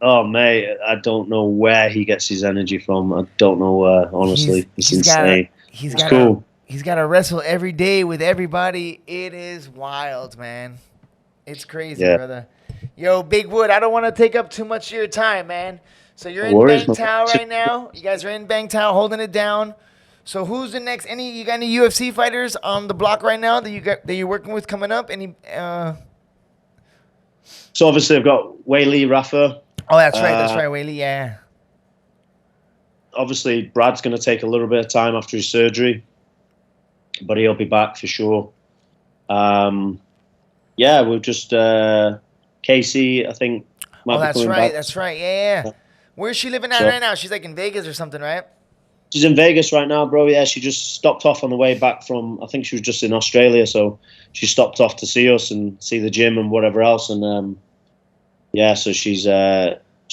Oh, mate, I don't know where he gets his energy from. I don't know where, honestly. It's insane. It's cool. He's got to wrestle every day with everybody. It is wild, man. It's crazy, brother. Yo, Big Wood, I don't want to take up too much of your time, man. So you're in Bangtao right now. You guys are in Bangtao, holding it down. So who's the next? You got any UFC fighters on the block right now that you're working with coming up? Any? So obviously I've got Oneil, Rafa. Oh, that's right, Oneil, yeah. Obviously, Brad's going to take a little bit of time after his surgery, but he'll be back for sure. Yeah, we'll just Casey, I think. Might be coming back. That's right, yeah. Where's she living at right now? She's like in Vegas or something, right? She's in Vegas right now, bro. Yeah, she just stopped off on the way back from, I think she was just in Australia, so she stopped off to see us and see the gym and whatever else, and yeah, so she's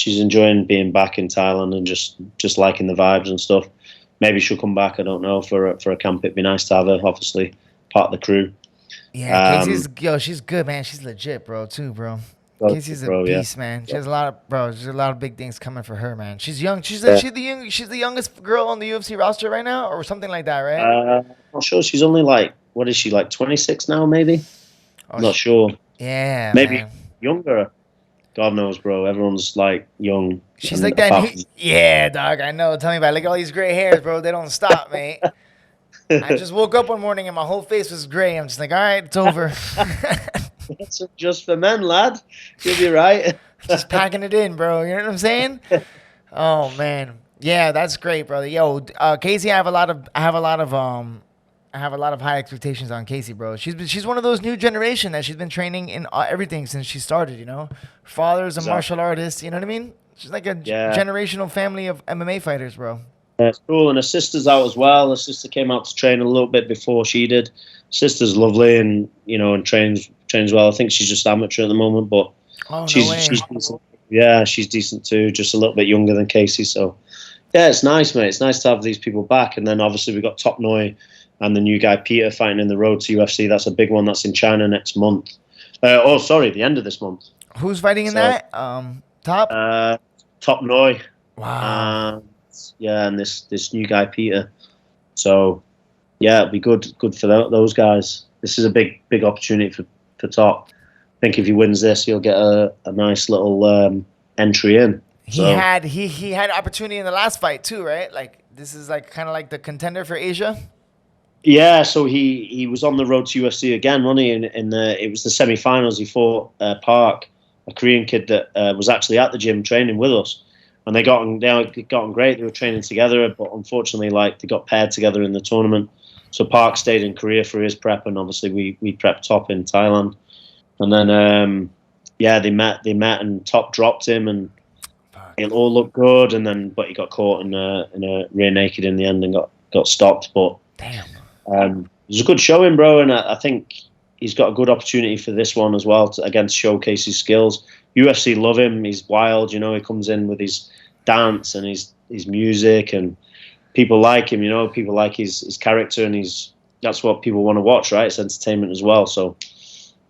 enjoying being back in Thailand and just liking the vibes and stuff. Maybe she'll come back. I don't know, for a camp. It'd be nice to have her. Obviously, part of the crew. Yeah, she's good, man. She's legit, bro. Too, bro. Casey's a beast, man. She has a lot of There's a lot of big things coming for her, man. She's young. She's the youngest girl on the UFC roster right now, or something like that, right? I'm not sure. She's only like, what is she, like 26 now, maybe? I'm not sure. Yeah, maybe man. Younger. God knows, bro. Everyone's like young. She's like that. Yeah, dog. I know. Tell me about it. Look at all these gray hairs, bro. They don't stop, mate. I just woke up one morning and my whole face was gray. I'm just like, all right, it's over. That's just for men, lad. You'll be right. Just packing it in, bro. You know what I'm saying? Oh man, yeah, that's great, brother. Yo, Casey, I have a lot of high expectations on Casey, bro. She's one of those new generation that she's been training in everything since she started. You know, her father's a martial artist. You know what I mean? She's like a generational family of MMA fighters, bro. Yeah, it's cool, and her sister's out as well. Her sister came out to train a little bit before she did. Sister's lovely, and and trains well. I think she's just amateur at the moment, but she's decent. Yeah, she's decent too. Just a little bit younger than Casey, so yeah, it's nice, mate. It's nice to have these people back, and then obviously we got Top Noi and the new guy Peter fighting in the road to UFC. That's a big one. That's in China next month. The end of this month. Who's fighting in that? Top Noi. Wow. Yeah, and this new guy Peter. So yeah, it'll be good for those guys. This is a big opportunity for Top. I think if he wins this, he'll get a nice little entry in. He had opportunity in the last fight too, right? Like this is like kind of like the contender for Asia. Yeah, so he was on the road to UFC again, wasn't he? It was the semi-finals. He fought Park, a Korean kid that was actually at the gym training with us, and they got on great. They were training together, but unfortunately, like they got paired together in the tournament. So Park stayed in Korea for his prep, and obviously we prepped Top in Thailand. And then they met, and Top dropped him, and it all looked good. And then but he got caught in a rear naked in the end and got stopped. But damn, it was a good showing, bro, and I think he's got a good opportunity for this one as well to again showcase his skills. UFC love him. He's wild, you know. He comes in with his dance and his music, and people like him, you know. People like his character, and that's what people want to watch, right? It's entertainment as well. So,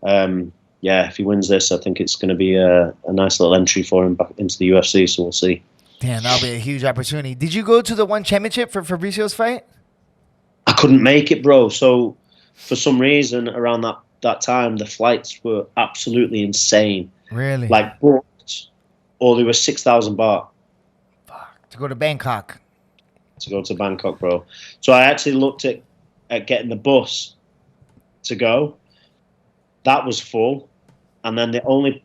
if he wins this, I think it's going to be a nice little entry for him back into the UFC. So we'll see. Damn, that'll be a huge opportunity. Did you go to the one championship for Fabricio's fight? I couldn't make it, bro. So for some reason around that time, the flights were absolutely insane. Really? Like booked, or they were 6,000 baht. Fuck. To go to Bangkok. To go to Bangkok, bro. So I actually looked at getting the bus to go. That was full, and then the only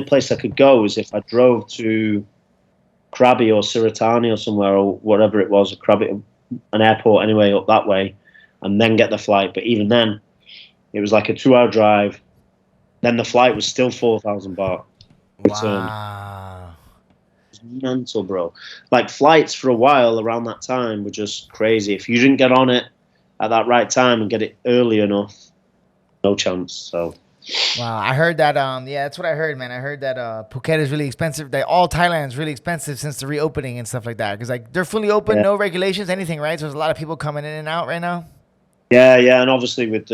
place I could go was if I drove to Krabi or Siratani or somewhere or whatever it was, Krabi, an airport anyway up that way, and then get the flight. But even then, it was like a 2-hour drive. Then the flight was still 4,000 baht. Return. Wow. It was mental, bro. Like flights for a while around that time were just crazy. If you didn't get on it at that right time and get it early enough, no chance. So. Wow, I heard that. That's what I heard, man. I heard that Phuket is really expensive. All Thailand is really expensive since the reopening and stuff like that. Because like they're fully open, no regulations, anything, right? So there's a lot of people coming in and out right now. Yeah, and obviously with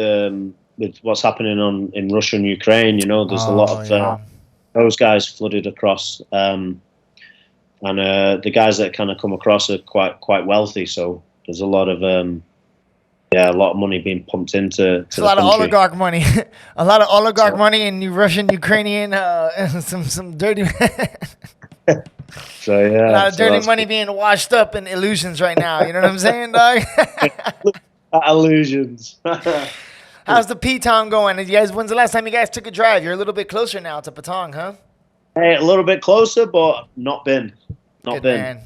what's happening in Russia and Ukraine, you know, there's a lot of those guys flooded across, and the guys that kind of come across are quite wealthy. So there's a lot of money being pumped into. It's a lot of oligarch money, a lot of oligarch money in Russian, Ukrainian, some dirty. So yeah, a lot of dirty money being washed up in illusions right now. You know what I'm saying, dog? Illusions. How's the P-Tong going? When's the last time you guys took a drive? You're a little bit closer now to Patong, huh? Hey, a little bit closer, but not been. Good, man.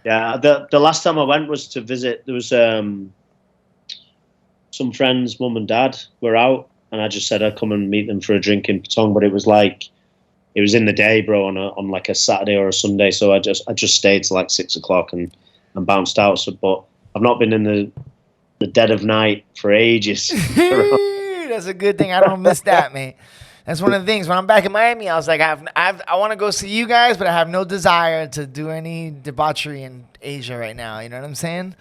Yeah, the last time I went was to visit. There was some friends, mum and dad, were out, and I just said I'd come and meet them for a drink in Patong. But it was in the day, bro, on like a Saturday or a Sunday. So I just stayed till like 6 o'clock and bounced out. So, but I've not been in the dead of night for ages. That's a good thing. I don't miss that, man. That's one of the things. When I'm back in Miami, I was like, I want to go see you guys, but I have no desire to do any debauchery in Asia right now. You know what I'm saying?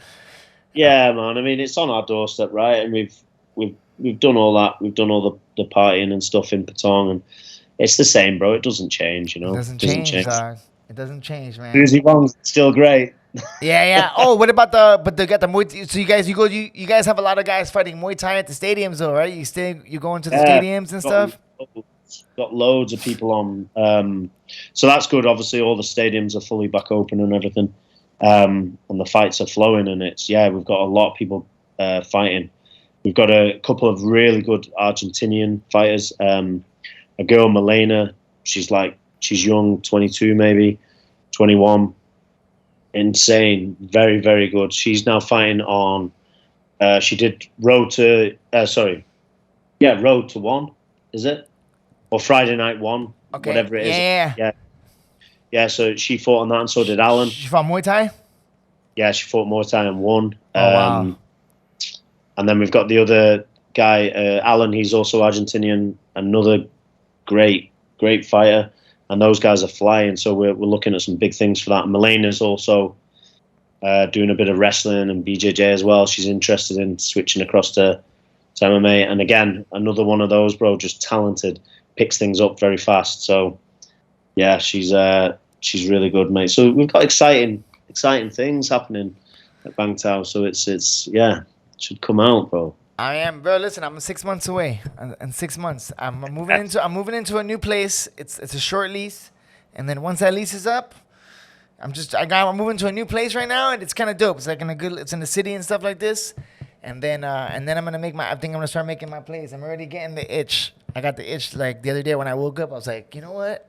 Yeah, man. I mean, it's on our doorstep, right? And we've done all that. We've done all the partying and stuff in Patong, and it's the same, bro. It doesn't change, you know. It doesn't change. It doesn't change, man. Susie Wong's still great. Yeah. Oh, what about they got the Muay Thai? So you guys have a lot of guys fighting Muay Thai at the stadiums, though, right? You going to the stadiums and stuff? Got loads of people on. So that's good. Obviously, all the stadiums are fully back open and everything. And the fights are flowing, and we've got a lot of people fighting. We've got a couple of really good Argentinian fighters. A girl, Milena, she's young, 22 maybe, 21. Insane, very, very good. She's now fighting on. She did Road to One, is it? Or Friday Night One, whatever it is. Yeah. So she fought on that, and so did Alan. She fought Muay Thai. Yeah, she fought Muay Thai and won. Wow. And then we've got the other guy, Alan. He's also Argentinian, another great fighter. And those guys are flying, so we're looking at some big things for that. And Milena's also doing a bit of wrestling and BJJ as well. She's interested in switching across to MMA. And again, another one of those, bro, just talented, picks things up very fast. So yeah, she's really good, mate. So we've got exciting things happening at Bangtao. So it should come out, bro. I am, bro. Listen, I'm 6 months away. In 6 months, I'm moving into a new place. It's a short lease, and then once that lease is up, I'm moving to a new place right now, and it's kind of dope. It's like it's in the city and stuff like this, and then I'm gonna I think I'm gonna start making my place. I'm already getting the itch. I got the itch like the other day when I woke up. I was like, you know what?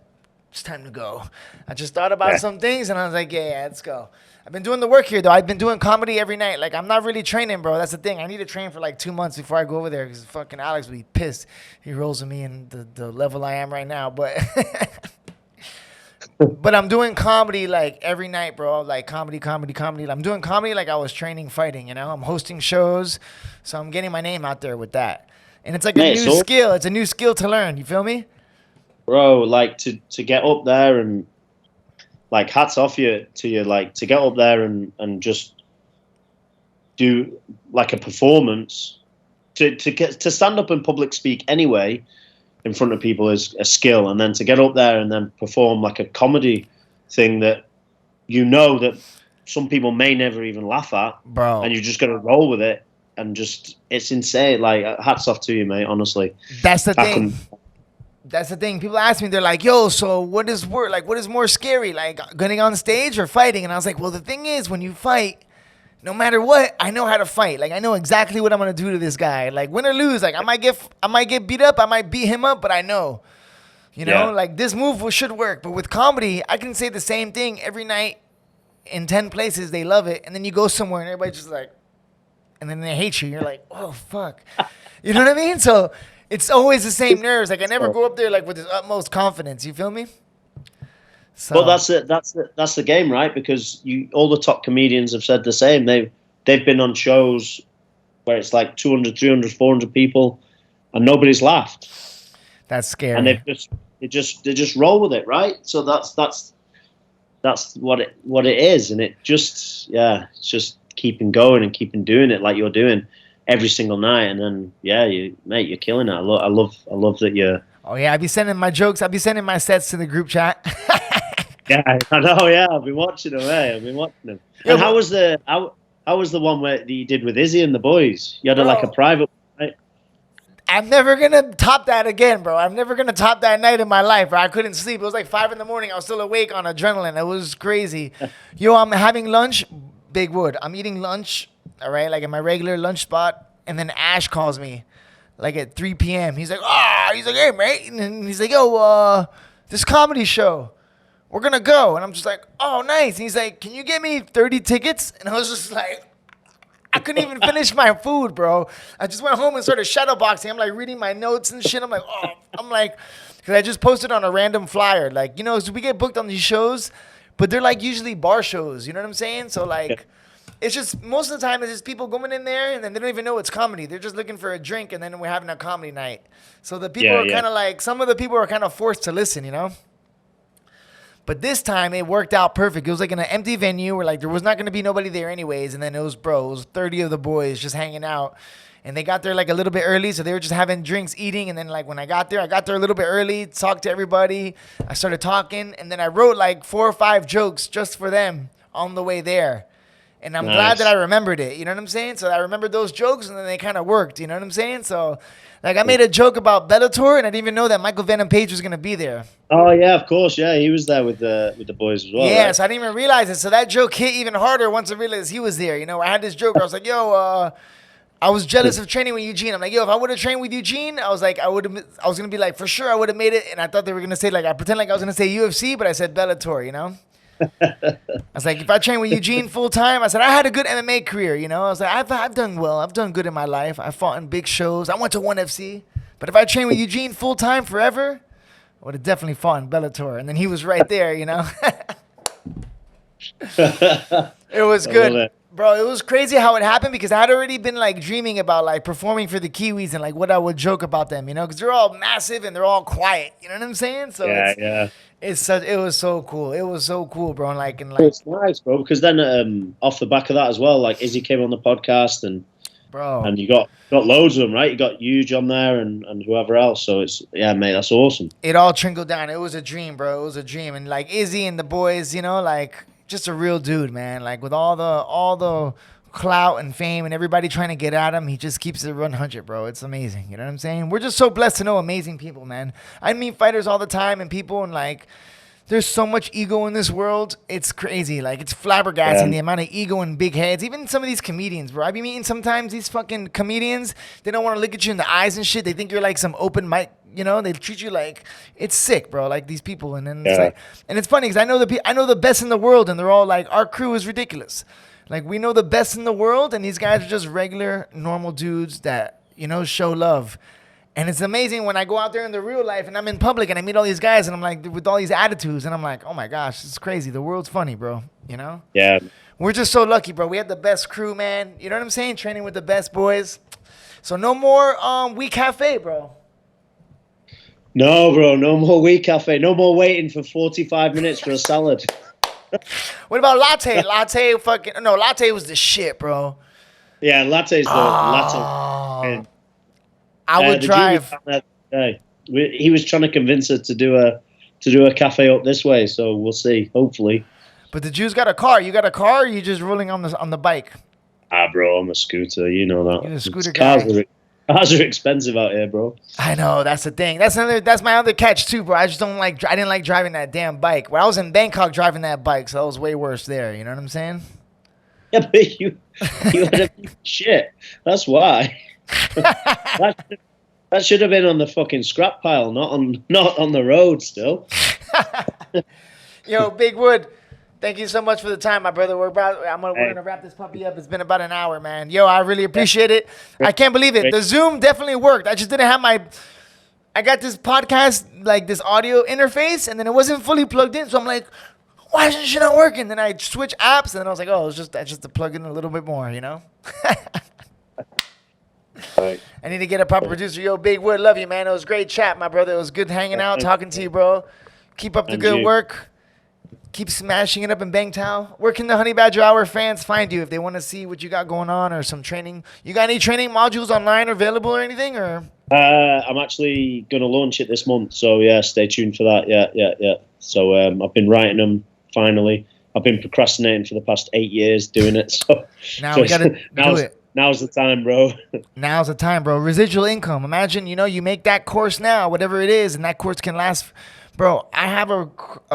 it's time to go. I just thought about some things, and I was like, yeah, let's go. I've been doing the work here, though. I've been doing comedy every night. Like, I'm not really training, bro. That's the thing. I need to train for like 2 months before I go over there because fucking Alex would be pissed. He rolls with me in the level I am right now. But but I'm doing comedy like every night, bro. Like comedy. I'm doing comedy like I was training fighting, you know? I'm hosting shows, so I'm getting my name out there with that. And it's like a new skill. It's a new skill to learn. You feel me? Bro, like to get up there and like hats off to you, like to get up there and just do like a performance, to stand up and public speak anyway in front of people is a skill, and then to get up there and then perform like a comedy thing that you know that some people may never even laugh at, bro, and you're just gonna roll with it, and just it's insane. Like hats off to you, mate. Honestly, that's the thing. That's the thing. People ask me, they're like, yo, so what is more scary, like getting on stage or fighting? And I was like, well, the thing is, when you fight, no matter what, I know how to fight. Like, I know exactly what I'm going to do to this guy. Like, win or lose, like, I might get beat up, I might beat him up, but I know. You know, like, this move should work. But with comedy, I can say the same thing every night in 10 places. They love it. And then you go somewhere and everybody's just like, and then they hate you. You're like, oh, fuck. You know what I mean? So it's always the same nerves. Like, I never go up there like with the utmost confidence. You feel me? So. Well, that's it. That's the game, right? Because all the top comedians have said the same. They've been on shows where it's like 200, 300, 400 people, and nobody's laughed. That's scary. And they just roll with it, right? So that's what it is, and it's just keeping going and keeping doing it like you're doing every single night, and then you're killing it. I love that you're. Oh yeah, I'd be sending my jokes. I'd be sending my sets to the group chat. Yeah, I know. Yeah, I've been watching them. I've been watching them. Yeah, and how was the one that you did with Izzy and the boys? You had like a private. Right? I'm never gonna top that again, bro. I'm never gonna top that night in my life, bro. I couldn't sleep. It was like 5 a.m. I was still awake on adrenaline. It was crazy. Yo, I'm having lunch. Big Wood. I'm eating lunch. All right, like in my regular lunch spot, and then Ash calls me, like at 3 p.m. He's like, hey, mate, and he's like, yo, this comedy show, we're gonna go, and I'm just like, oh, nice. And he's like, can you get me 30 tickets? And I was just like, I couldn't even finish my food, bro. I just went home and started shadowboxing. I'm like reading my notes and shit. I'm like, because I just posted on a random flyer, like, you know, so we get booked on these shows, but they're like usually bar shows. You know what I'm saying? So like. It's just, most of the time, it's just people going in there, and then they don't even know it's comedy. They're just looking for a drink, and then we're having a comedy night. So the people are kind of like, some of the people are kind of forced to listen, you know? But this time, it worked out perfect. It was like in an empty venue where, like, there was not going to be nobody there anyways, and then it was 30 of the boys just hanging out. And they got there, like, a little bit early, so they were just having drinks, eating. And then, like, when I got there a little bit early, talked to everybody. I started talking, and then I wrote, like, 4 or 5 jokes just for them on the way there. And I'm glad that I remembered it. You know what I'm saying? So I remembered those jokes, and then they kind of worked. You know what I'm saying? So, like, I made a joke about Bellator, and I didn't even know that Michael Venom Page was going to be there. Oh, yeah, of course. Yeah, he was there with the boys as well. Yeah, right? So I didn't even realize it. So that joke hit even harder once I realized he was there. You know, I had this joke where I was like, yo, I was jealous of training with Eugene. I'm like, yo, if I would have trained with Eugene, I was going to be like, for sure I would have made it. And I thought they were going to say, like, I pretend like I was going to say UFC, but I said Bellator, you know? I was like, if I train with Eugene full time, I said, I had a good MMA career, you know? I was like, I've done well. I've done good in my life. I fought in big shows. I went to ONE FC. But if I trained with Eugene full time forever, I would have definitely fought in Bellator. And then he was right there, you know? It was good. Bro, it was crazy how it happened because I had already been like dreaming about like performing for the Kiwis and like what I would joke about them, you know, because they're all massive and they're all quiet. You know what I'm saying? So it was so cool. It was so cool, bro. And it's nice, bro, because then off the back of that as well, like Izzy came on the podcast and you got loads of them, right? You got Huge on there and whoever else. So it's mate, that's awesome. It all trickled down. It was a dream, bro. It was a dream, and like Izzy and the boys, you know, like. Just a real dude, man. Like with all the clout and fame and everybody trying to get at him, he just keeps it 100, bro. It's amazing. You know what I'm saying? We're just so blessed to know amazing people, man. I meet fighters all the time and people and like There's so much ego in this world. It's crazy. Like, it's flabbergasting the amount of ego and big heads. Even some of these comedians, bro. I be meeting sometimes these fucking comedians. They don't want to look at you in the eyes and shit. They think you're like some open mic. You know, they treat you like it's sick, bro. Like these people, and then it's like, and it's funny because I know the best in the world, and they're all like, our crew is ridiculous. Like, we know the best in the world, and these guys are just regular, normal dudes that, you know, show love. And it's amazing when I go out there in the real life and I'm in public and I meet all these guys and I'm like, with all these attitudes, and I'm like, oh my gosh, it's crazy. The world's funny, bro. You know? Yeah. We're just so lucky, bro. We have the best crew, man. You know what I'm saying? Training with the best boys. So no more weak cafe, bro. No, bro. No more weak cafe. No more waiting for 45 minutes for a salad. What about latte? Latte was the shit, bro. Yeah, latte's the latte. I would drive. He was trying to convince her to do a cafe up this way, so we'll see. Hopefully. But the Jew's got a car. You got a car? Or you just rolling on the bike? Bro, I'm a scooter. You know that. You're a scooter guy. Cars are expensive out here, bro. I know, that's the thing. That's my other catch too, bro. I didn't like driving that damn bike. When I was in Bangkok driving that bike, so it was way worse there. You know what I'm saying? Yeah, but you had a piece of shit. That's why. that should have been on the fucking scrap pile, not on the road still. Yo, Big Wood, thank you so much for the time, my brother. We're gonna wrap this puppy up. It's been about an hour, man. Yo, I really appreciate it. I can't believe it. The Zoom definitely worked. I just didn't have I got this podcast, like this audio interface, and then it wasn't fully plugged in. So I'm like, why is this shit not working? Then I switch apps, and then I was like, oh, that's just to plug in a little bit more, you know? Right. I need to get a proper producer. Yo, Big Wood, love you, man. It was great chat, my brother. It was good hanging out, talking to you, bro. Keep up the good work. Keep smashing it up in Bangtao. Where can the Honey Badger Hour fans find you if they want to see what you got going on or some training? You got any training modules online or available or anything? Or I'm actually going to launch it this month, so yeah, stay tuned for that. Yeah. So I've been writing them finally. I've been procrastinating for the past 8 years doing it. So now we got to do it. Now's the time, bro. Now's the time, bro. Residual income. Imagine, you make that course now, whatever it is, and that course can last. Bro, I have a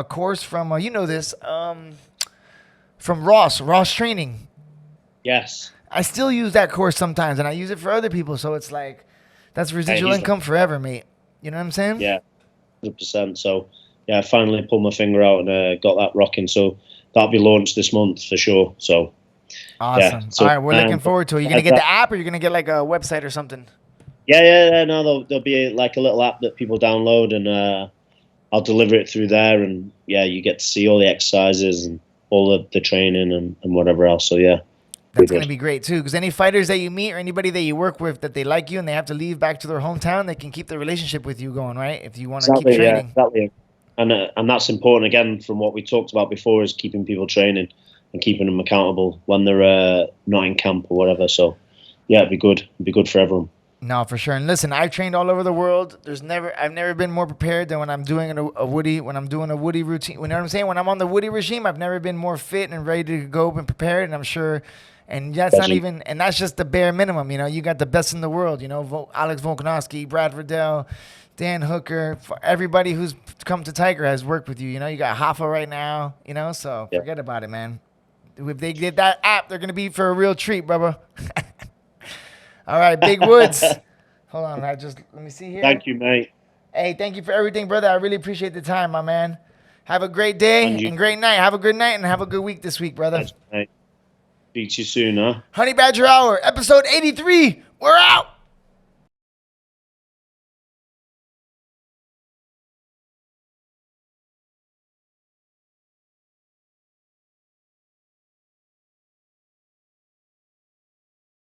course from, from Ross Training. Yes. I still use that course sometimes, and I use it for other people. So it's like, that's residual income forever, mate. You know what I'm saying? Yeah, 100%. So, yeah, I finally pulled my finger out and got that rocking. So that'll be launched this month for sure. So awesome. Yeah. So, all right, we're looking forward to it. You gonna get the app, or you're gonna get like a website or something? Yeah. No, there'll be like a little app that people download, and I'll deliver it through there. And yeah, you get to see all the exercises and all the training and whatever else. So yeah. That's going to be great, too, because any fighters that you meet or anybody that you work with that they like you and they have to leave back to their hometown, they can keep the relationship with you going, right? If you want to keep training. Yeah, exactly. And that's important, again, from what we talked about before, is keeping people training and keeping them accountable when they're not in camp or whatever. So, yeah, it'd be good. It'd be good for everyone. No, for sure. And listen, I've trained all over the world. I've never been more prepared than when I'm doing a Woody routine. You know what I'm saying? When I'm on the Woody regime, I've never been more fit and ready to go and prepared. And I'm sure... And that's that's just the bare minimum, you got the best in the world, Alex Volkanovski, Brad Riddell, Dan Hooker, everybody who's come to Tiger has worked with you, you got Hoffa right now, so forget about it, man. If they get that app, they're going to be for a real treat, brother. All right, Big Woods. Hold on, let me see here. Thank you, mate. Hey, thank you for everything, brother. I really appreciate the time, my man. Have a great day and great night. Have a good night and have a good week this week, brother. Thanks, mate. Speak to you soon, huh? Honey Badger Hour, episode 83. We're out.